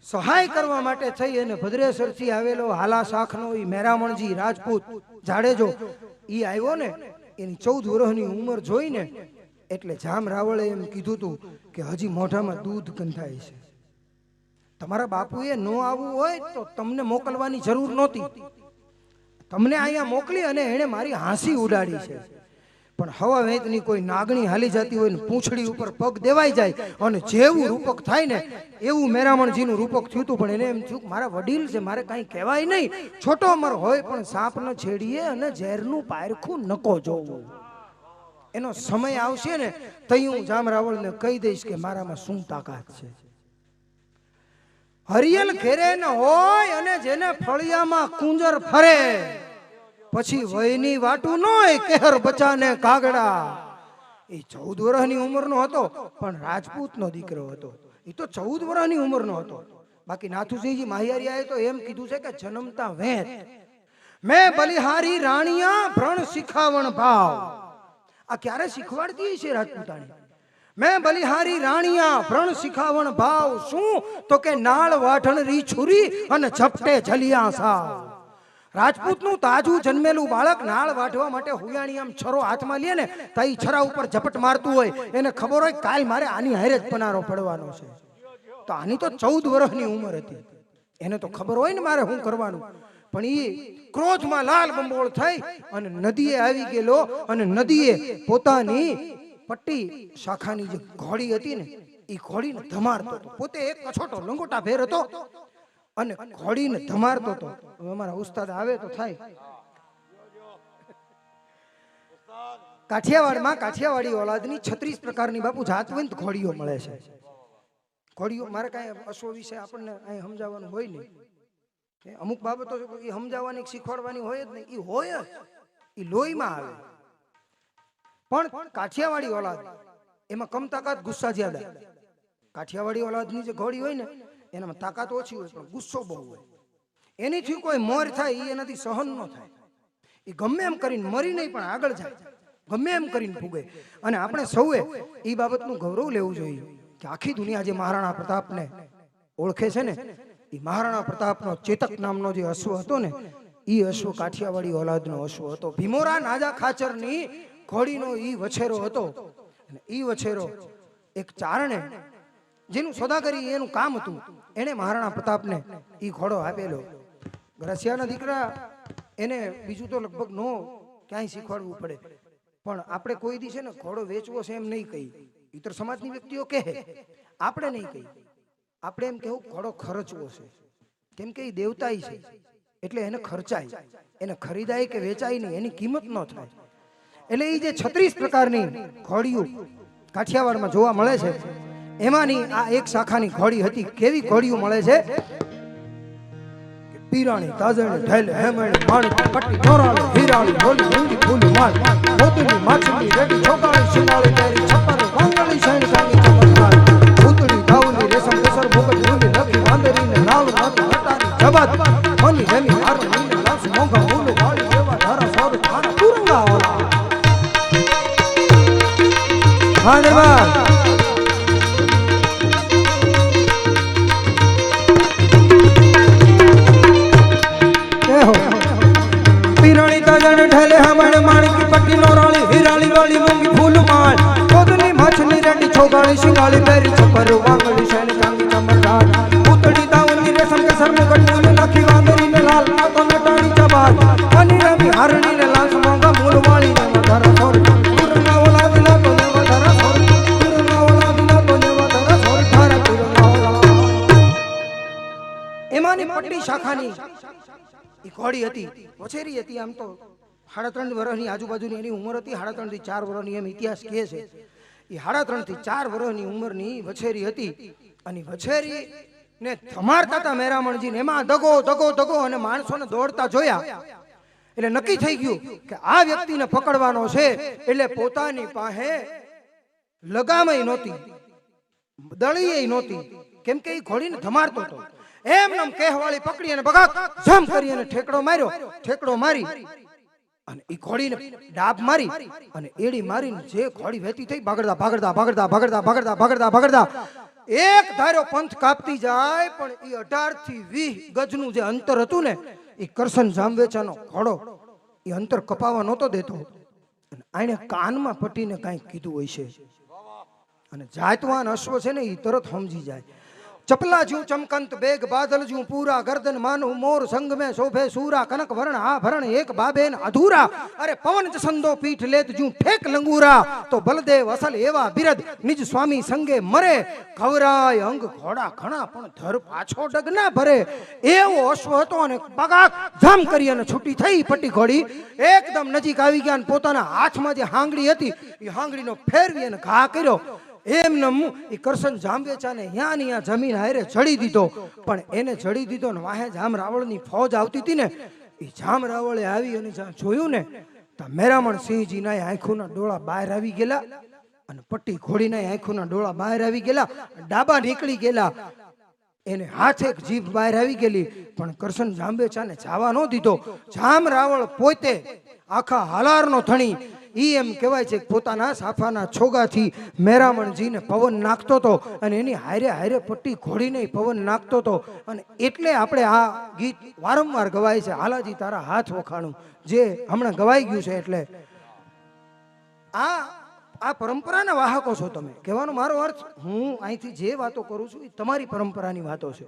સહાય કરવા માટે થઈ અને ભદ્રેસરથી આવેલો હાલા શાખનો ઈ મેરામણજી રાજપૂત જાડેજો ઈ આવ્યો ને, એની 14 વર્ષની ઉંમર જોઈને એટલે જામ રાવળે એમ કીધું તું કે હજી મોઢામાં દૂધ ગંધાય છે, તમારા બાપુએ ન આવવું હોય તો તમને મોકલવાની જરૂર નહોતી, તમને અહીંયા મોકલી અને એણે મારી હાંસી ઉડાડી છે. પણ હવા વેતની કોઈ નાગણી હાલી જતી હોય ને પૂંછડી ઉપર પગ દેવાઈ જાય અને જેવું રૂપક થાય ને એવું મેરામણજીનું રૂપક થયું હતું. પણ એને એમ થયું મારા વડીલ છે, મારે કાંઈ કહેવાય નહીં, છોટો અમર હોય પણ સાપ ન છેડીએ અને ઝેરનું પારખું નકો જોવું. એનો સમય આવશે ને તઈ હું જામ રાવળને કહી દઈશ કે મારામાં શું તાકાત છે. હરિયલ ઘેરે ન હોય અને જેને ફળિયામાં કુંજર ફરે, પછી વયની વાટું ન હોય કેહર બચાને કાગડા. એ 14 વર્ષની ઉંમરનો હતો પણ રાજપૂતનો દીકરો હતો. એ તો 14 વર્ષની ઉંમરનો હતો. બાકી નાથુસિંહજી માહિયારિયાએ તો એમ કીધું છે કે જન્મતા વેત મેં બલિહારી રાણીયા ભ્રણ શીખાવણ ભાવ. આ ક્યારે શીખવાડતી છે રાજપૂતાણી? મેં બલિહારી રાણીયા ભ્રણ શીખાવણ ભાવ. શું તો કે નાળ વાઢણ રી છુરી અને ઝપટે જલિયા સાવ. રાજપૂતનું તાજું જન્મેલું બાળક નાળ વાઢવા માટે હુયાણી આમ છરો હાથમાં લે ને તો એ છરા ઉપર ઝપટ મારતું હોય, એને ખબર હોય કાલ મારે આની હારે જ પનારો પડવાનો છે. તો આની તો 14 વર્ષની ઉંમર હતી, એને તો ખબર હોય ને મારે શું કરવાનું. પણ એ ક્રોધમાં લાલ બંબોળ થઈ અને નદીએ આવી ગયેલો અને નદીએ પોતાની પટ્ટી શાખાની જે ઘોડી હતી ને એ ઘોડીને ધમારતો હતો. પોતે એક કછોટો લંગોટા ભેર હતો અને ઘોડીને ધમારતો હતો. અમારા ઉસ્તાદ આવે તો થાય. કાઠિયાવાડમાં કાઠિયાવાડી ઓલાદની 36 પ્રકારની બાપુ જાતવંત ઘોડીઓ મળે છે. ઘોડીઓ મારે કાંઈ અશ્વ વિશે આપણને અહીં સમજાવવાનું હોય નહીં, અમુક બાબતો એ સમજાવવાની શીખવાડવાની હોય જ નહીં, એ હોય જ, એ લોહીમાં આવે. પણ કાઠિયાવાડી ઓલાદ એમાં કમ તાકાત ગુસ્સા જ્યાદા. કાઠિયાવાડી ઓલાદની જે ઘોડી હોય ને એનામાં તાકાત ઓછી હોય પણ ગુસ્સો બહુ હોય. એનીથી કોઈ મોર થાય એ એનાથી સહન ન થાય. એ ગમે એમ કરીને મરી નહીં પણ આગળ જાય, ગમે એમ કરીને ફૂગે. અને આપણે સૌએ એ બાબતનું ગૌરવ લેવું જોઈએ કે આખી દુનિયા જે મહારાણા પ્રતાપને ઓળખે છે ને, એ મહારાણા પ્રતાપનો ચેતક નામનો જે અશ્વ હતો ને, એ અશ્વ કાઠિયાવાડી ઓલાદનો અશ્વ હતો. ભીમોરા નાજા ખાચરની ઘોડીનો એ વછેરો હતો. અને એ વછેરો એક ચારણે જેનું સોદાગરી એનું કામ હતું, એને મહારાણા પ્રતાપને એ ઘોડો આપેલો. ગ્રાસિયાના દીકરા એને બીજું તો લગભગ નો ક્યાંય શીખવાડવું પડે, પણ આપણે કોઈ દી છે ને ઘોડો વેચવો છે એમ નહીં કહી. ઇતર સમાજની વ્યક્તિઓ કહે, આપણે નહીં કહી. આપણે એમ કહેવું ઘોડો ખર્ચવો છે, કેમ કે એ દેવતાઈ છે એટલે એને ખર્ચાય, એને ખરીદાય કે વેચાય નહીં, એની કિંમત ન થાય. એટલે એ જે 36 પ્રકારની ઘોડીઓ કાઠિયાવાડમાં જોવા મળે છે, એમાંની આ એક શાખાની ઘોડી હતી. કેવી ઘોડીઓ મળે છે? પીરાણી, તાજણી, ઢેલ, હેમણી, માણિક, પટ્ટી, ઢોરાળી, હીરાળી, ઢોલી, ઊંડી, ફૂલી, માળ, મોતીની, માછલી, રેડી, છોકરાળી, શિંગાળી, કેરી, છપ્પર, વાંગળી, શેણ, સાંગી, ચમત્કાર, ભૂતળી, ધાવલી, રેશમ, કેસર, ભૂગટ, ઊંડી, લખી, વાંદરીને, નાવ, નાતી, નટારી, જબાત, મની, રેમી, હાર, નીને, લાસ, મોંઘા, મૂલું, વાળી, એવા, ધારા, સોર, ધારા, તુરંગા, ઓલા. હા દેવા પીરાણી, તાજણ, ઢેલે, હમણ, માણકી, પટ્ટી, નોરાળી, હીરાળી, વાળી, મૂંગી, ફૂલ, માળ, કોદની, માછલી, રેડી, છોગાળી, શિંગાળી, બેરી, છપ્પર, વાંગળી, શેણ, ચાંદી, ચમરદાર, પૂતળી, દાઉની, રેશમ, કેસર, મુગટ, ઊંડી, લખી, વાંદરીને, લાલ, નાતો, નટાણી, જબાત, મની, રમી, હારણીને, લાસ, મોંઘા, મૂળ, વાળી, ને વધારા, સોર, તુરંગા, ઓલા, દિલા, તો ને વધારા, સોર, તુરંગા, ઓલા, દિલા, તો ને વધારા, સોર, ધારા, તુરંગા, ઓલા. એમાંની પટ્ટી શાખાની એ ઘોડી હતી, વછેરી હતી. આમ તો 3.5 વર્ષની આજુબાજુની એની ઉંમર હતી. 3.5 થી 4 વર્ષની એમ ઇતિહાસ કહે છે. એ 3.5 થી 4 વર્ષની ઉંમરની વછેરી હતી. અને વછેરી ને ધમાડતા હતા મેરામણજી ને. એમાં દગો દગો દગો અને માણસોને દોડતા જોયા એટલે નક્કી થઈ ગયું કે આ વ્યક્તિને પકડવાનો છે. એટલે પોતાની પાસે લગામય નહોતી, દળીય નહોતી, કેમ કે એ ઘોડીને ધમાડતો હતો. એમ નમ કહેવાળી પકડી અને બગાક જમ કરી અને ઠેકડો માર્યો. ઠેકડો મારી અને એ ઘોડીને ડાબ મારી અને એડી મારીને જે ઘોડી વહેતી થઈ ભાગડતા ભાગડતા ભાગડતા ભાગડતા ભાગડતા ભાગડતા ભાગડતા એક ધાર્યો પંથ કાપતી જાય. પણ એ 18 થી 20 ગજનું જે અંતર હતું ને, એ કરશન જામવેચાનો ઘોડો એ અંતર કપાવા નહોતો દેતો. અને આને કાનમાં પટીને કાંઈક કીધું હોય છે. અને જાતવાન અશ્વ છે ને, એ તરત સમજી જાય. चपला जू चमकंत बेग बादल जू पूरा गर्दन मानु मोर संग में शोभे सूरा कनक वर्ण आभरण एक बाबेन अधूरा अरे पवन जसंदो पीठ लेत जू फेक लंगूरा तो बलदेव असल एवा बिरद निज स्वामी संगे मरे घवराय अंग घोड़ा घणा पण धर पाछो डग ना भरे एवो अश्व હતો અને બગાક જામ કરી અને છૂટી થઈ પટ્ટી ઘોડી એકદમ નજીક આવી ગયા અને પોતાના હાથમાં જે હાંગડી હતી એ હાંગડીનો ફેરવી અને ઘા કર્યો એમને એ કરશન જામવેચાને યાં ને યાં જમીન હારે ચડી દીધો પણ એને ચડી દીધો ને વાહે જામ રાવળની ફૌજ આવતી હતી ને એ જામ રાવળે આવી અને જ્યાં જોયું ને તો મેરામણ સિંહજીના આંખોના ડોળા બહાર આવી ગયેલા અને પટ્ટી ઘોડીના આંખોના ડોળા બહાર આવી ગયેલા ડાબા નીકળી ગયેલા એને હાથે એક જીભ બહાર આવી ગયેલી પણ કરશન જામવેચાને જવા ન દીધો જામ રાવળ પોતે આખા હાલારનો ધણી ઈ એમ કહેવાય છે પોતાના સાફાના છોગાથી મેરામણજીને પવન નાખતો હતો અને એની હારે હારે પટ્ટી ઘોડીને પવન નાખતો હતો અને એટલે આપણે આ ગીત વારંવાર ગવાય છે હાલાજી તારા હાથ વખાણું જે હમણાં ગવાઈ ગયું છે એટલે આ પરંપરાના વાહકો છો તમે કહેવાનો મારો અર્થ હું અહીંથી જે વાતો કરું છું એ તમારી પરંપરાની વાતો છે